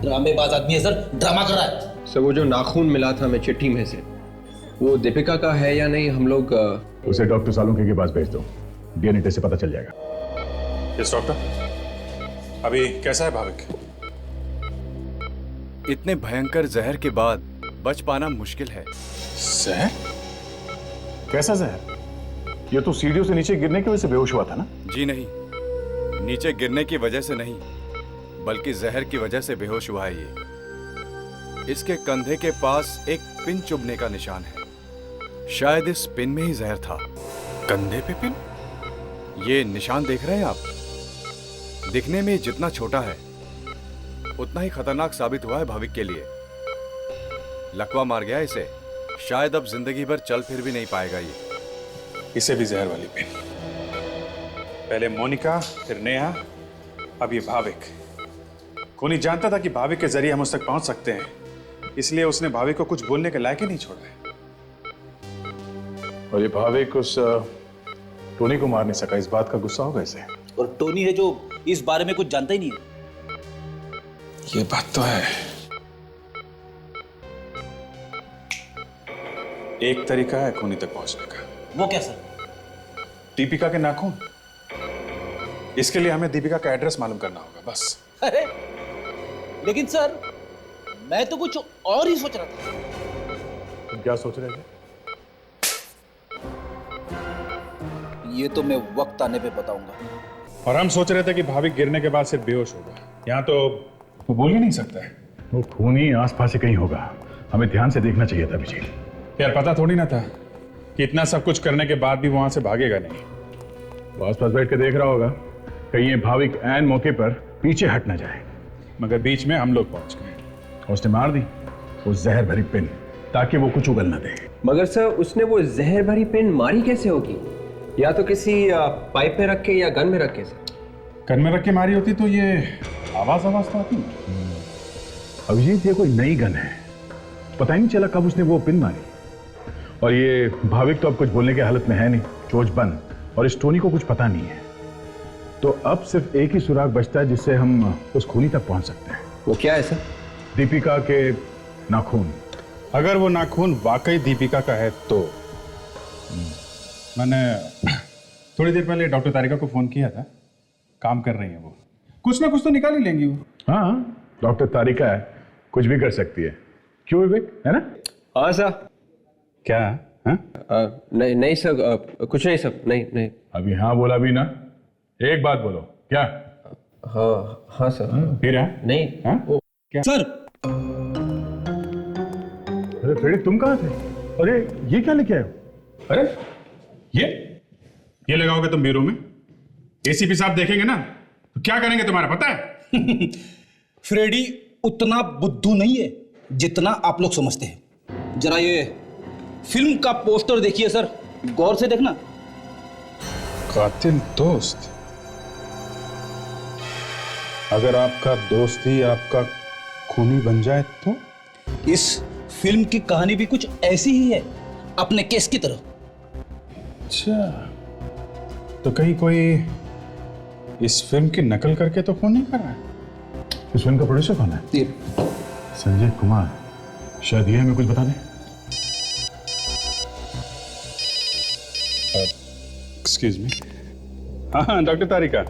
S15: ड्रामेबाज आदमी है सर, ड्रामा कर रहा है।
S6: सर वो जो नाखून मिला था हमें चिट्ठी में से, वो दीपिका का है या नहीं, हम लोग
S8: उसे डॉक्टर सालुंखे के पास भेज दो, डीएनए टेस्ट से पता चल जाएगा। यस डॉक्टर, अभी कैसा है भाविक?
S11: इतने भयंकर जहर के बाद बच पाना मुश्किल है।
S8: जहर? कैसा जहर? ये तो सीढ़ियों से नीचे गिरने की वजह से बेहोश हुआ था ना?
S11: जी नहीं, नीचे गिरने की वजह से नहीं, बल्कि जहर की वजह से बेहोश हुआ है ये। इसके कंधे के पास एक पिन चुभने का निशान है। शायद इस पिन में ही जहर था। कंधे पे पिन? ये निशान देख रहे हैं आप? दिखने में जितना छोटा है उतना ही खतरनाक साबित हुआ है भाविक के लिए। लकवा मार गया इसे, शायद अब जिंदगी भर चल फिर भी नहीं पाएगा ये।
S8: इसे भी जहर वाली पिन। पहले मोनिका, फिर नेहा, अब ये भाविक। कोनी जानता था कि भाविक के जरिए हम उस तक पहुंच सकते हैं, इसलिए उसने भाविक को कुछ बोलने के लायक ही नहीं छोड़ा है। और ये भाविक उस टोनी को मार नहीं सका, इस बात का गुस्सा होगा इसे।
S15: और टोनी है जो इस बारे में कुछ जानता ही नहीं है।
S8: ये बात तो है। एक तरीका है खूनी तक पहुंचने का।
S15: वो क्या सर?
S8: दीपिका के नाखून। इसके लिए हमें दीपिका का एड्रेस मालूम करना होगा, बस।
S15: अरे लेकिन सर, मैं तो कुछ और ही सोच रहा था।
S8: तुम क्या सोच रहे थे?
S15: ये तो मैं वक्त आने पे बताऊंगा।
S8: और हम सोच रहे थे कि भाविक गिरने के बाद सिर्फ बेहोश होगा। यहाँ तो वो बोल ही नहीं सकता है। वो खूनी आसपास से कहीं होगा, हमें ध्यान से देखना चाहिए था विजय। यार पता थोड़ी ना था कि इतना सब कुछ करने के बाद भी वहां से भागेगा नहीं। वो आसपास बैठ के देख रहा होगा कहीं ये भाविक ऐन मौके पर पीछे हट ना जाए। मगर बीच में हम लोग पहुंच गए। उसने मार दी वो जहर भरी पिन, ताकि वो कुछ उगल ना दे।
S6: मगर सर उसने वो जहर भरी पिन मारी कैसे होगी? या तो किसी पाइप में रख के या गन में रख के। सर
S8: गन में रख के मारी होती तो ये आवाज तो आती। अभिजीत ये कोई नई गन है, पता ही नहीं चला कब उसने वो पिन मारी। और ये भाविक तो अब कुछ बोलने की हालत में है नहीं, चोच बंद, और इस टोनी को कुछ पता नहीं है। तो अब सिर्फ एक ही सुराग बचता है जिससे हम उस खूनी तक पहुंच सकते हैं।
S6: वो क्या है सर?
S8: दीपिका के नाखून। अगर वो नाखून वाकई दीपिका का है तो। मैंने थोड़ी देर पहले डॉक्टर तारिका को फोन किया था, काम कर रही है वो। कुछ ना कुछ तो निकाल ही लेंगी वो। हाँ, डॉक्टर तारिका है, कुछ भी कर सकती है। क्यों विवेक, है ना?
S6: हाँ सर।
S8: क्या? हाँ?
S6: नहीं नहीं सर, कुछ नहीं सर, नहीं नहीं।
S8: अभी हाँ बोला भी ना, एक बात बोलो। क्या?
S6: हाँ हाँ सर।
S8: फिर है?
S6: नहीं।
S8: हाँ?
S6: क्या?
S15: सर।
S8: अरे फ्रेडी तुम कहाँ थे? अरे ये क्या लेके आए हो? अरे ये लगाओगे तुम ब्यूरो में? एसीपी साहब देखेंगे ना तो क्या करेंगे तुम्हारा पता है?
S15: फ्रेडी उतना बुद्धू नहीं है जितना आप लोग समझते हैं। जरा ये फिल्म का पोस्टर देखिए सर, गौर से देखना।
S8: कातिल दोस्त? अगर आपका दोस्त ही आपका खूनी बन जाए तो?
S15: इस फिल्म की कहानी भी कुछ ऐसी ही है, अपने केस की तरह।
S8: अच्छा, तो कहीं कोई इस फिल्म की नकल करके तो खून नहीं कर रहा है? इस फिल्म का प्रोड्यूसर कौन है? संजय कुमार। शायद ये हमें कुछ बता दें। Excuse me. हाँ डॉक्टर तारिका।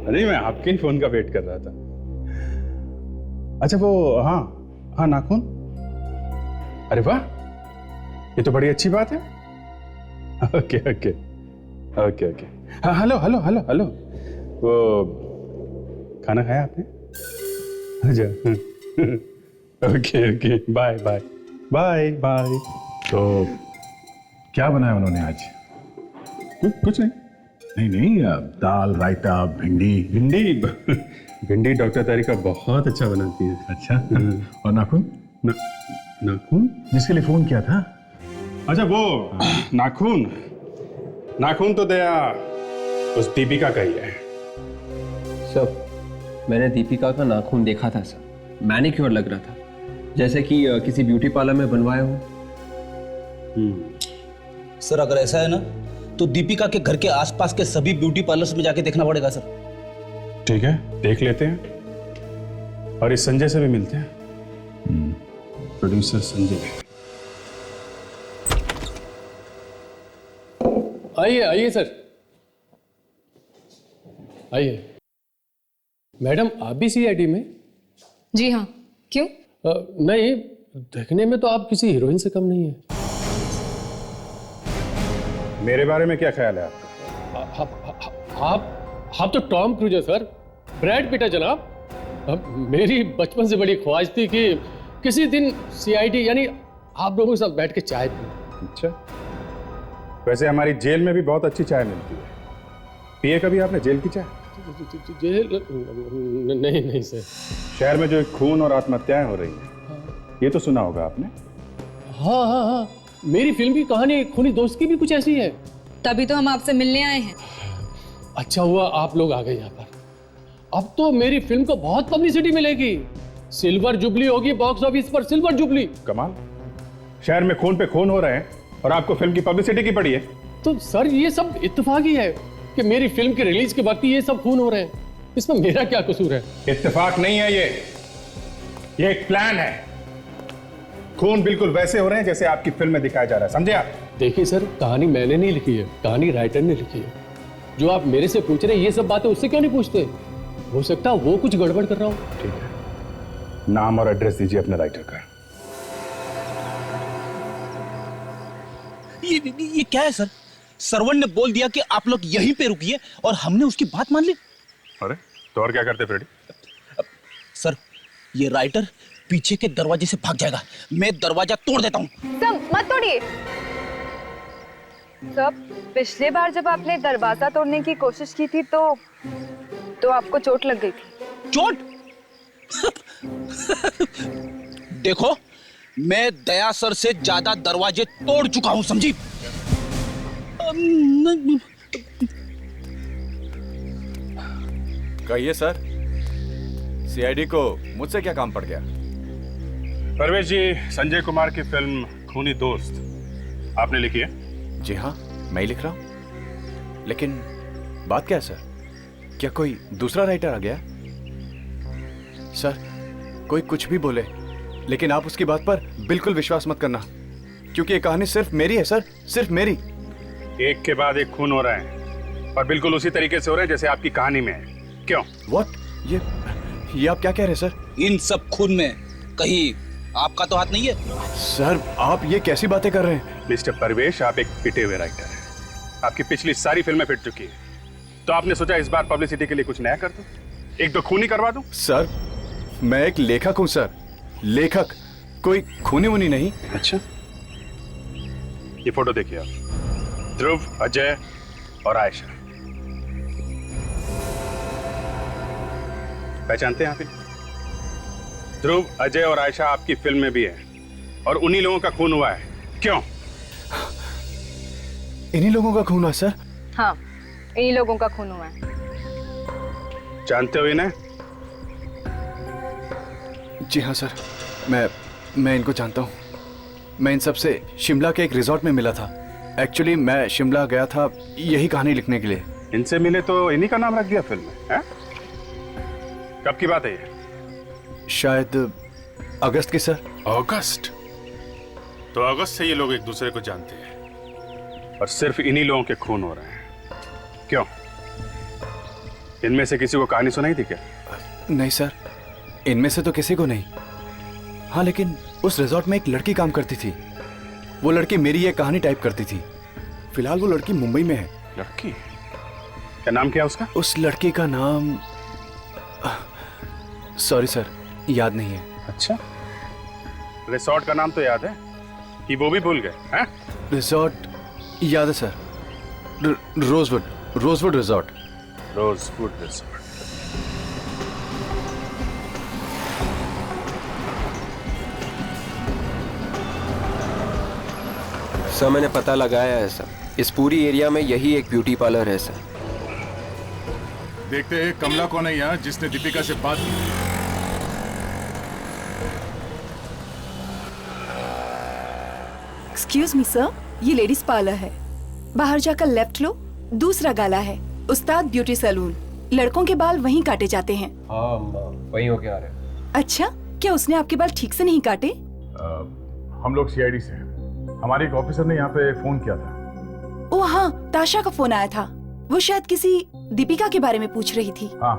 S8: अरे मैं आपके ही फोन का वेट कर रहा था। अच्छा वो हाँ नाखून। अरे वाह, ये तो बड़ी अच्छी बात है। Okay okay okay okay. हाँ हेलो हेलो हेलो हेलो। वो खाना खाया आपने? अच्छा। Okay okay, bye bye bye bye. तो क्या बनाया उन्होंने आज? कुछ नहीं। नहीं दाल रायता भिंडी। भिंडी डॉक्टर तारिका बहुत अच्छा बनाती है। अच्छा। और नाखून? नाखून जिसके लिए फोन किया था? अच्छा वो नाखून तो दया उस दीपिका का ही है।
S6: सर मैंने दीपिका का नाखून देखा था सर, मैनिक्योर लग रहा था, जैसे कि किसी ब्यूटी पार्लर में बनवाया हो।
S15: सर अगर ऐसा है ना तो दीपिका के घर के आसपास के सभी ब्यूटी पार्लर्स में जाके देखना पड़ेगा सर।
S8: ठीक है, देख लेते हैं। और इस संजय से भी मिलते हैं, प्रोड्यूसर संजय।
S20: आइए आइए सर, आइए। मैडम आप भी सीआईडी में?
S7: जी हाँ, क्यों?
S20: नहीं, देखने में तो आप किसी हीरोइन से कम नहीं है।
S8: मेरे बारे में क्या ख्याल है आपका?
S20: आप तो टॉम क्रूज है सर, ब्रैड पिट है जनाब। मेरी बचपन से बड़ी ख्वाहिश थी कि किसी दिन सीआईडी यानी आप लोगों के साथ बैठ के चाय पीऊं।
S8: अच्छा, वैसे हमारी जेल में भी बहुत अच्छी चाय मिलती है। पिए कभी आपने जेल की चाय?
S20: जेल नहीं सर।
S8: शहर में जो खून और आत्महत्याएं हो रही हैं, ये तो सुना होगा आपने।
S20: हाँ, मेरी फिल्म की कहानी खूनी दोस्त की भी कुछ ऐसी है।
S7: तभी तो हम आपसे मिलने आए हैं।
S20: अच्छा हुआ आप लोग आ गए यहाँ पर। अब तो मेरी फिल्म को बहुत पब्लिसिटी मिलेगी, सिल्वर जुबली होगी बॉक्स ऑफिस पर, सिल्वर जुबली।
S8: कमाल, शहर में खून पे खून हो रहे हैं और आपको फिल्म की पब्लिसिटी की पड़ी है।
S20: तो सर ये सब इत्तेफाक ही है कि मेरी फिल्म के रिलीज के वक्त ये सब खून हो रहे हैं, इसमें मेरा क्या कसूर है?
S8: इत्तेफाक नहीं है ये एक प्लान है। खून बिल्कुल वैसे हो रहे हैं जैसे आपकी फिल्म में दिखाया जा रहा है, समझे आप?
S20: देखिए सर, कहानी मैंने नहीं लिखी है, कहानी राइटर ने लिखी है। जो आप मेरे से पूछ रहे हैं ये सब बातें उससे क्यों नहीं पूछते? हो सकता है वो कुछ गड़बड़ कर रहा हूँ।
S8: ठीक है, नाम और एड्रेस दीजिए अपने राइटर का।
S15: ये क्या है सर? सर्वन ने बोल दिया कि आप लोग यहीं पे रुकिए और हमने उसकी बात मान ली।
S8: अरे तो और क्या करते फ्रेडी?
S15: सर, ये राइटर पीछे के दरवाजे से भाग जाएगा, मैं दरवाजा तोड़ देता हूँ।
S7: सब मत तोड़िए। सब, पिछले बार जब आपने दरवाजा तोड़ने की कोशिश की थी तो आपको चोट लग गई थी।
S15: चोट? देखो, मैं दया सर से ज्यादा दरवाजे तोड़ चुका हूं, समझी?
S2: कहिए सर, सीआईडी को मुझसे क्या काम पड़ गया?
S8: परवेश जी, संजय कुमार की फिल्म खूनी दोस्त आपने लिखी है?
S2: जी हाँ, मैं ही लिख रहा हूं। लेकिन बात क्या है सर? क्या कोई दूसरा राइटर आ गया? सर, कोई कुछ भी बोले, लेकिन आप उसकी बात पर बिल्कुल विश्वास मत करना, क्योंकि ये कहानी सिर्फ मेरी है सर, सिर्फ मेरी।
S8: एक के बाद एक खून हो रहे हैं और बिल्कुल उसी तरीके से हो रहे हैं जैसे आपकी कहानी में है। क्यों?
S2: What? ये आप क्या कह रहे हैं सर?
S15: इन सब खून में कहीं आपका तो हाथ नहीं है?
S2: सर, आप ये कैसी बातें कर रहे हैं?
S8: मिस्टर परवेश, आप एक पिटे हुए राइटर हैं। आपकी पिछली सारी फिल्में पिट चुकी है, तो आपने सोचा इस बार पब्लिसिटी के लिए कुछ नया कर दूं, एक दो खूनी करवा दूं?
S2: सर, मैं एक लेखक हूं सर, लेखक, कोई खूनी वूनी नहीं।
S8: अच्छा, ये फोटो देखिए आप, ध्रुव, अजय और आयशा, पहचानते हैं आप इन्हें? ध्रुव, अजय और आयशा आपकी फिल्म में भी हैं और उन्हीं लोगों का खून हुआ है। क्यों?
S2: इन्हीं लोगों का खून हुआ सर?
S7: हाँ, इन्हीं लोगों का खून हुआ है।
S8: जानते हो इन्हें?
S2: जी हाँ सर, मैं इनको जानता हूँ। मैं इन सब से शिमला के एक रिजॉर्ट में मिला था। एक्चुअली मैं शिमला गया था यही कहानी लिखने के लिए।
S8: इनसे मिले तो इन्हीं का नाम रख दिया फिल्म में, हैं? कब की बात है ये?
S2: शायद अगस्त की सर।
S8: अगस्त? तो अगस्त से ये लोग एक दूसरे को जानते हैं और सिर्फ इन्हीं लोगों के खून हो रहे हैं। क्यों? इनमें से किसी को कहानी सुनाई थी क्या?
S2: नहीं सर, इनमें से तो किसी को नहीं। हाँ, लेकिन उस रिजॉर्ट में एक लड़की काम करती थी। वो लड़की मेरी ये कहानी टाइप करती थी। फिलहाल वो लड़की मुंबई में है।
S8: लड़की? क्या नाम क्या उसका?
S2: उस लड़की का नाम सॉरी सर, याद नहीं है।
S8: अच्छा, रिसोर्ट का नाम तो याद है कि वो भी भूल गए हैं?
S2: रिजॉर्ट याद है sir, rosewood resort.
S8: Rosewood resort.
S6: Sir, मैंने पता लगाया है सर, इस पूरी एरिया में यही एक ब्यूटी पार्लर है सर।
S8: देखते हैं कमला कौन है यहाँ जिसने दीपिका से बात की।
S9: एक्सक्यूज मी सर, ये लेडीज पार्लर है, बाहर जाकर लेफ्ट लो, दूसरा गाला है उस्ताद ब्यूटी सैलून। लड़कों के बाल वहीं काटे जाते हैं।
S6: हाँ, वहीं होके आ रहे हैं।
S9: अच्छा, क्या उसने आपके बाल ठीक से नहीं काटे?
S8: हम लोग सीआईडी से हैं। हमारे एक ऑफिसर ने यहाँ पे फोन किया था।
S9: ओ हाँ, ताशा का फोन आया था। वो शायद किसी दीपिका के बारे में पूछ रही थी।
S8: हाँ,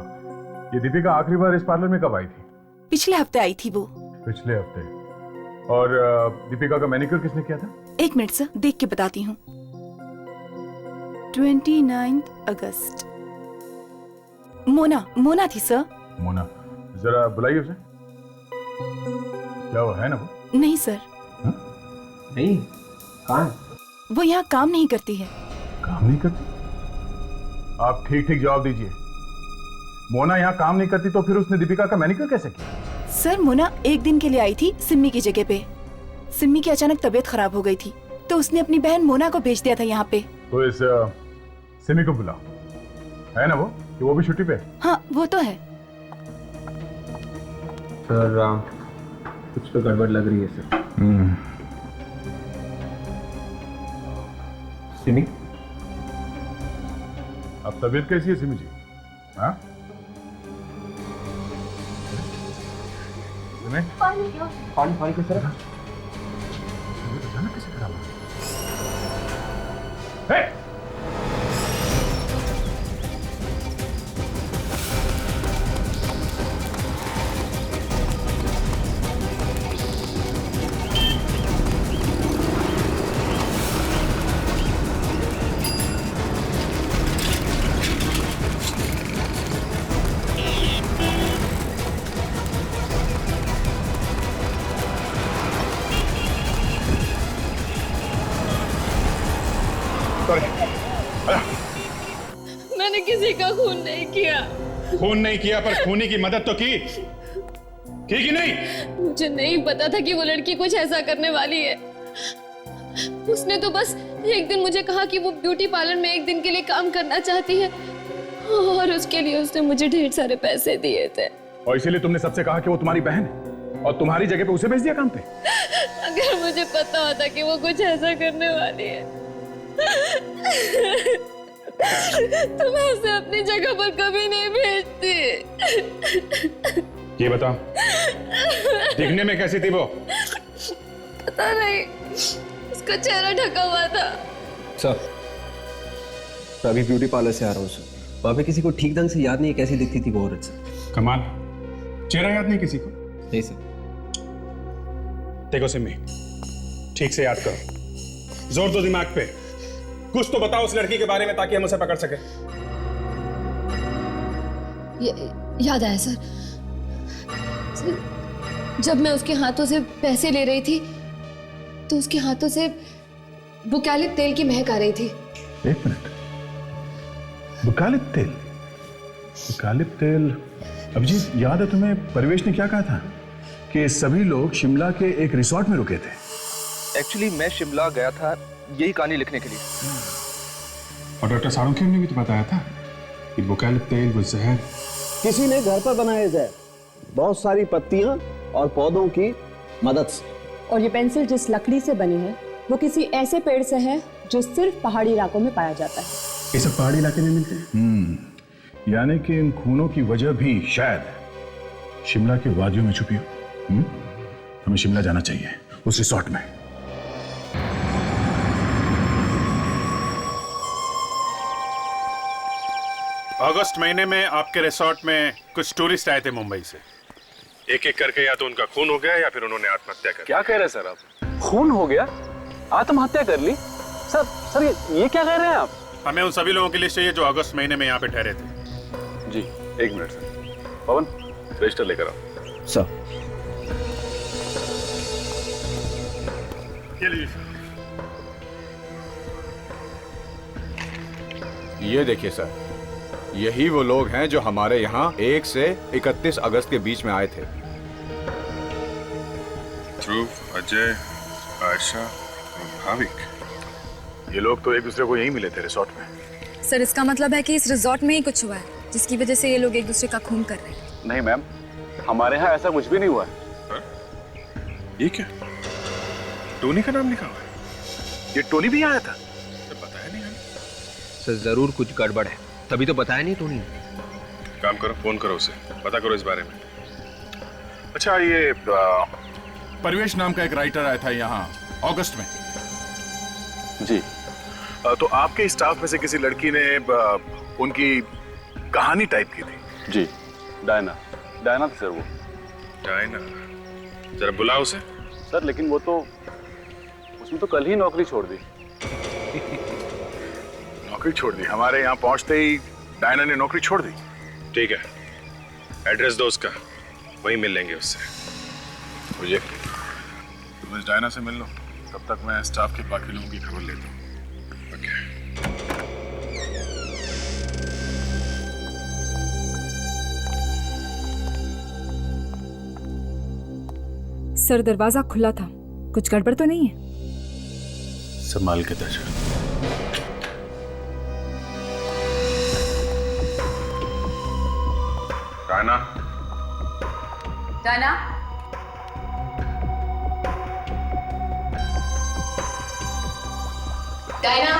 S8: ये दीपिका आखिरी बार इस पार्लर में कब आई थी?
S9: पिछले हफ्ते आई थी वो।
S8: पिछले हफ्ते। और दीपिका का मैनिक्योर किसने किया था?
S9: एक मिनट सर, देख के बताती हूँ। 29 अगस्त। मोना थी सर।
S8: मोना, जरा बुलाइए उसे। क्या वो है ना वो?
S9: नहीं सर।
S6: नहीं, कहाँ?
S9: वो यहाँ काम नहीं करती है।
S8: काम नहीं करती? आप ठीक ठीक जवाब दीजिए। मोना यहाँ काम नहीं करती तो फिर उसने दीपिका का मैनिक्योर कैसे किया?
S9: सर, मोना एक दिन के लिए आई थी सिम्मी की जगह पे। सिम्मी की अचानक तबीयत खराब हो गई थी तो उसने अपनी बहन मोना को भेज दिया था यहाँ पे।
S8: तो इस सिमी को बुलाओ। है ना वो कि वो भी छुट्टी पे?
S9: हाँ, वो तो है।
S6: सर, कुछ तो गड़बड़ लग रही है सर। सिमी,
S8: अब तबीयत कैसी है सिमी जी? हाँ?
S6: पानी के सर।
S8: कैसे खराब?
S10: मैंने किसी का खून नहीं किया।
S8: खून नहीं किया पर खूनी की मदद तो की कि नहीं?
S10: मुझे नहीं पता था कि वो लड़की कुछ ऐसा करने वाली है। उसने तो बस एक दिन मुझे कहा कि वो ब्यूटी पार्लर में एक दिन के लिए काम करना चाहती है और उसके लिए उसने मुझे ढेर सारे पैसे दिए थे।
S8: और इसीलिए तुमने सबसे कहा कि वो तुम्हारी बहन है और तुम्हारी जगह पे उसे भेज दिया काम पे?
S10: अगर मुझे पता होता कि वो कुछ ऐसा करने वाली है तो मैं उसे अपनी जगह पर कभी नहीं भेजती।
S8: ये बताओ, दिखने में कैसी थी वो?
S10: पता नहीं, उसका चेहरा ढका हुआ था।
S6: सर, अभी ब्यूटी पार्लर से आ रहा हूँ सर। वहाँ पे किसी को ठीक ढंग से याद नहीं है कैसी दिखती थी वो औरत सर।
S8: कमाल, चेहरा याद नहीं किसी को?
S6: नहीं सर।
S8: देखो सिमी, ठीक से याद करो, जोर दो दिमाग पे, कुछ तो बताओ उस लड़की के बारे में ताकि हम उसे पकड़ सके।
S10: याद आया सर, जब मैं उसके हाथों से पैसे ले रही थी तो उसके हाथों से बुकालिप तेल की महक आ रही थी।
S8: एक मिनट, बुकालिप तेल? बुकालिप तेल? अभिजीत, याद है तुम्हें परिवेश ने क्या कहा था कि सभी लोग शिमला के एक रिसोर्ट में रुके थे?
S3: एक्चुअली मैं शिमला गया था यही कहानी लिखने के लिए।
S8: और डॉक्टर साळुंखे ने भी तो बताया था कि बुकालिप तेल वो जहर
S16: किसी ने घर पर बनाए जहर, बहुत सारी पत्तियां और पौधों की मदद से।
S17: और ये पेंसिल जिस लकड़ी से बनी है वो किसी ऐसे पेड़ से है जो सिर्फ पहाड़ी इलाकों में पाया जाता है।
S8: ये सब पहाड़ी इलाके में मिलते हैं। यानी कि इन खूनों की वजह भी शायद शिमला के वादियों में छुपी हो। हमें शिमला जाना चाहिए, उस रिसोर्ट में।
S4: अगस्त महीने में आपके रिसोर्ट में कुछ टूरिस्ट आए थे मुंबई से। एक एक करके या तो उनका खून हो गया या फिर उन्होंने आत्महत्या कर।
S3: क्या कह रहे हैं सर आप? खून हो गया? आत्महत्या कर ली? सर ये क्या कह रहे हैं आप?
S4: हमें उन सभी लोगों की लिस्ट चाहिए जो अगस्त महीने में यहाँ पे ठहरे थे।
S5: जी, एक मिनट सर। पवन, रजिस्टर लेकर आओ।
S6: सर।
S4: ये लीजिए सर।
S21: ये देखिए सर, यही वो लोग हैं जो हमारे यहाँ 1 से 31 अगस्त के बीच में आए थे।
S4: ध्रुव, अजय, आयशा और भाविक, ये लोग तो एक दूसरे को यहीं मिले थे रिसोर्ट में।
S7: सर, इसका मतलब है कि इस रिजॉर्ट में ही कुछ हुआ है जिसकी वजह से ये लोग एक दूसरे का खून कर रहे हैं।
S5: नहीं मैम, हमारे यहाँ ऐसा कुछ भी नहीं हुआ है।
S4: ये क्या? टोनी का नाम लिखा हुआ है? ये टोनी भी आया था? बताया नहीं हमें।
S6: सर, जरूर कुछ गड़बड़ है, तभी तो बताया नहीं टोनी ने।
S4: काम करो, फोन करो उसे, पता करो इस बारे में।
S8: अच्छा, ये परिवेश नाम का एक राइटर आया था यहाँ अगस्त में।
S4: जी। तो आपके स्टाफ में से किसी लड़की ने उनकी कहानी टाइप की थी?
S8: जी, डायना थी सर वो।
S4: डायना? जरा बुलाओ उसे।
S8: सर लेकिन वो तो, उसने तो कल ही नौकरी छोड़ दी।
S4: नौकरी छोड़ दी? हमारे यहाँ पहुंचते ही डायना ने नौकरी छोड़ दी? ठीक है, एड्रेस दो उसका, वहीं मिल लेंगे उससे। मुझे तुम इस डायना से मिल लो, तब तक मैं स्टाफ के बाकी लोगों की खबर लेता हूँ।
S7: सर दरवाजा खुला था, कुछ गड़बड़ तो नहीं है?
S4: संभाल के दर्ज। Diana?
S17: Diana? Diana?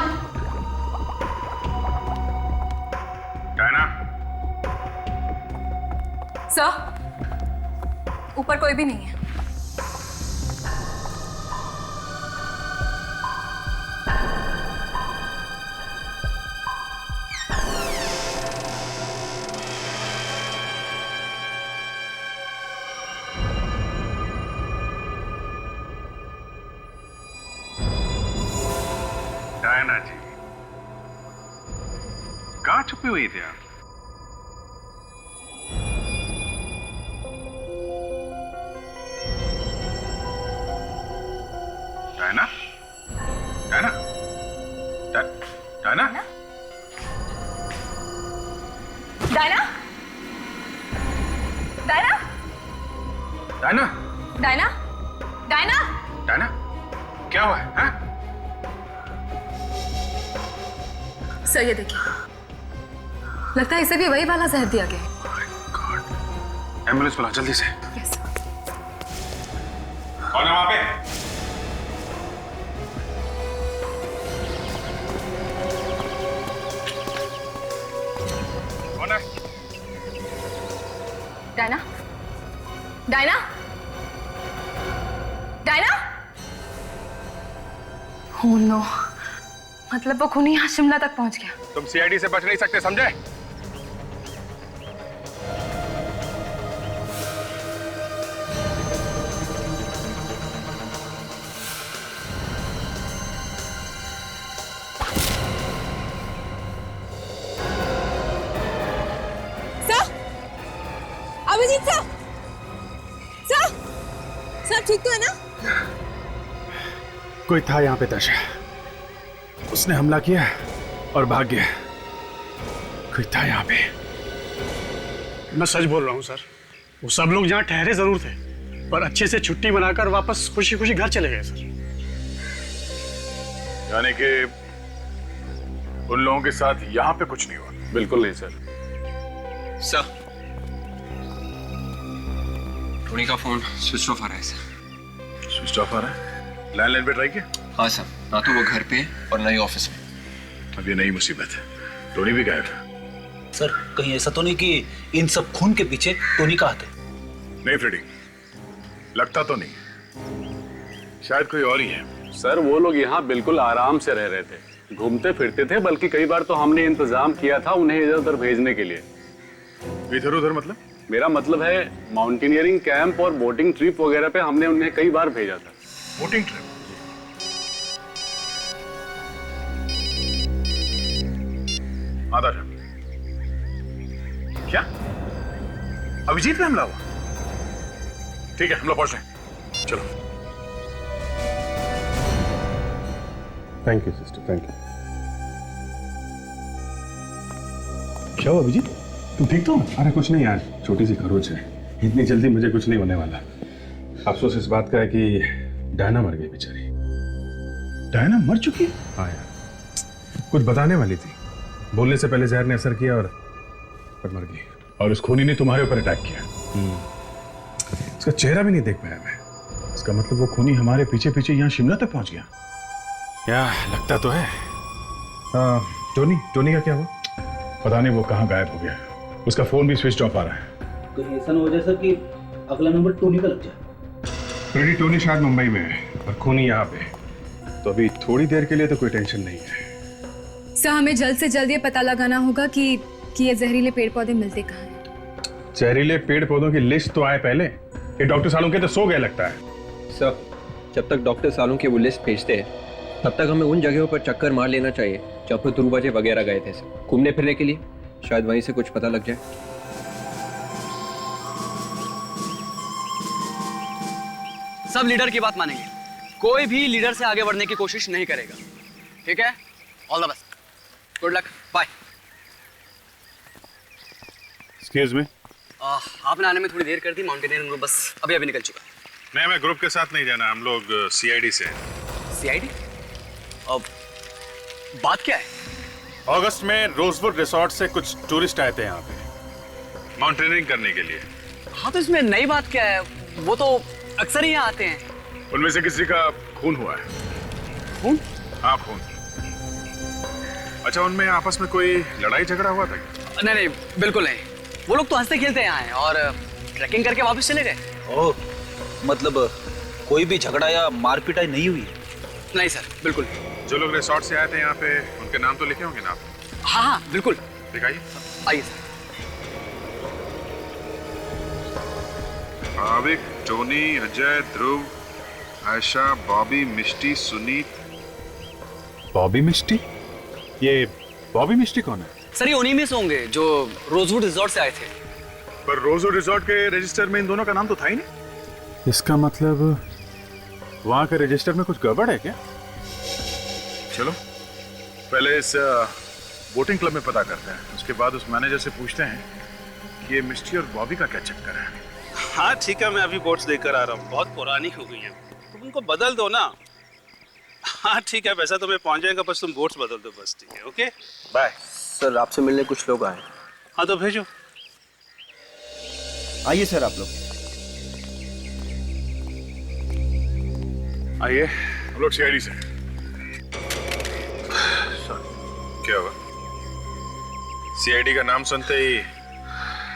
S4: Diana?
S7: Sir, ऊपर कोई भी नहीं है।
S4: डायना जी, कहाँ छुपी हुई थी आप? Diana? Diana? Diana?
S7: Diana? Diana?
S4: Diana?
S7: Diana? Diana?
S4: Diana? क्या हुआ है? हाँ?
S7: सर ये देखिए, लगता है इसे भी वही वाला जहर दिया गया।
S4: एम्बुलेंस बुला जल्दी से।
S7: यस।
S4: कौन है वहां पे? कौन है?
S7: Diana? Diana? Diana? Oh no, मतलब वो खूनी यहाँ शिमला तक पहुंच गया।
S4: तुम सीआईडी से बच नहीं सकते, समझे?
S7: सर, अभिजीत सर, सर ठीक तो है ना?
S8: कोई था यहाँ पे दर्शा, उसने हमला किया और भाग गया। कोई था यहाँ पे।
S20: मैं सच बोल रहा हूँ सर, वो सब लोग यहाँ ठहरे जरूर थे, पर अच्छे से छुट्टी मनाकर वापस खुशी खुशी घर चले गए सर।
S4: यानी कि उन लोगों के साथ यहाँ पे कुछ नहीं हुआ?
S8: बिल्कुल नहीं सर।
S6: सर, टोनी का फोन स्विच ऑफ आ रहा है सर।
S4: स्विच ऑफ आ रहा है? लैंडलाइन पे ट्राई किया?
S6: हाँ सर, ना तो वो घर पे और ना ही ऑफिस में।
S4: अब ये नई मुसीबत है, टोनी भी गायब है।
S5: सर कहीं ऐसा तो नहीं कि इन सब खून के पीछे टोनी का हाथ है?
S4: नहीं फ्रेडी, लगता तो नहीं, शायद कोई और ही है।
S8: सर वो लोग यहाँ बिल्कुल आराम से रह रहे थे, घूमते फिरते थे, बल्कि कई बार तो हमने इंतजाम किया था उन्हें इधर उधर भेजने के लिए।
S4: इधर उधर मतलब?
S8: मेरा मतलब है माउंटेनियरिंग कैंप और बोटिंग ट्रिप वगैरह पे हमने उन्हें कई बार भेजा था।
S4: Boating trip? आधा था। क्या अभिजीत पे हमला हुआ? ठीक है, हम लोग पहुंच रहे हैं, चलो।
S8: Thank you sister, thank you. क्या हुआ अभिजीत, तुम ठीक तो? अरे कुछ नहीं यार, छोटी सी खरोच है, इतनी जल्दी मुझे कुछ नहीं होने वाला। अफसोस इस बात का है कि डायना मर गई बेचारी।
S4: डायना मर चुकी है?
S8: हाँ यार, कुछ बताने वाली थी, बोलने से पहले जहर ने असर किया और मर गई।
S4: और उस खूनी ने तुम्हारे ऊपर अटैक किया?
S8: उसका चेहरा भी नहीं देख पाया मैं।
S4: इसका मतलब वो खूनी हमारे पीछे पीछे यहाँ शिमला तक पहुंच गया?
S8: क्या लगता तो है। टोनी का क्या हुआ?
S4: पता नहीं, वो कहाँ गायब हो गया। उसका फोन भी स्विच ऑफ आ रहा है।
S5: कहीं ऐसा ना हो जाए सर कि अगला नंबर टोनी का लग जाए।
S4: फ्रेडी टोनी शायद मुंबई में है और खूनी यहाँ पे, तो अभी थोड़ी देर के लिए तो कोई टेंशन नहीं है।
S7: सर हमें जल्द से जल्द ये पता लगाना होगा कि ये जहरीले पेड़ पौधे मिलते कहाँ हैं।
S4: जहरीले पेड़ पौधों की लिस्ट तो आए पहले। ये डॉक्टर सालुंके तो सो गए लगता है।
S6: सर जब तक डॉक्टर सालुंके वो लिस्ट भेजते हैं तब तक हमें उन जगहों पर चक्कर मार लेना चाहिए जहाँ पर ध्रुव वगैरह गए थे सर, घूमने फिरने के लिए। शायद वहीं से कुछ पता लग जाए।
S12: सब लीडर की बात मानेंगे, कोई भी लीडर से आगे बढ़ने की कोशिश नहीं करेगा, ठीक है? All the best, good luck, bye.
S4: Excuse me.
S12: आपने आने में थोड़ी देर कर दी, माउंटेनियरिंग ग्रुप बस अभी निकल चुका।
S4: नहीं, मैं ग्रुप के साथ नहीं जाना, हम लोग सीआईडी से हैं।
S12: सीआईडी? अब बात क्या है?
S4: अगस्त में रोजवुड रिसोर्ट से कुछ टूरिस्ट आए थे यहाँ पे माउंटेनियरिंग करने के लिए।
S12: हाँ तो इसमें नई बात क्या है, वो तो अक्सर ही यहाँ आते हैं।
S4: उनमें से किसी का खून हुआ है।
S12: खून?
S4: हाँ खून। अच्छा, उनमें आपस में कोई लड़ाई झगड़ा हुआ था?
S12: नहीं नहीं बिल्कुल नहीं, वो लोग तो हंसते खेलते यहाँ आए और ट्रैकिंग करके वापस चले गए।
S5: ओह, मतलब कोई भी झगड़ा या मारपीटाई नहीं हुई है?
S12: नहीं सर, बिल्कुल।
S4: जो लोग रिसोर्ट से आए थे यहाँ पे, उनके नाम तो लिखे होंगे ना आप?
S12: हाँ हाँ बिल्कुल।
S4: दिखाइए।
S12: आइए सर।
S4: भाविक, टोनी, अजय, ध्रुव, आयशा, बॉबी, मिष्टी, सुनीत। बॉबी मिष्टी? ये बॉबी मिष्टी कौन है?
S12: सर ये उन्हीं में से होंगे जो रोजवुड रिजॉर्ट से आए थे।
S4: पर रोजवुड रिजॉर्ट के रजिस्टर में इन दोनों का नाम तो था ही नहीं। इसका मतलब वहां के रजिस्टर में कुछ गड़बड़ है क्या? चलो पहले इस बोटिंग क्लब में पता करते हैं, उसके बाद उस मैनेजर से पूछते हैं कि ये मिष्टी और बॉबी का क्या चक्कर है।
S22: हाँ ठीक है, मैं अभी बोट्स लेकर आ रहा हूँ, बहुत पुरानी हो गई हैं, तुम उनको बदल दो ना। हाँ ठीक है, वैसा तो मैं पहुँच जाएगा, बस तुम बोट्स बदल दो बस। ठीक है, ओके बाय।
S6: सर आपसे मिलने कुछ लोग आए।
S22: हाँ तो भेजो।
S3: आइए सर आप लोग।
S4: आइए, हम लोग सीआईडी से। क्या हुआ? सीआईडी का नाम सुनते ही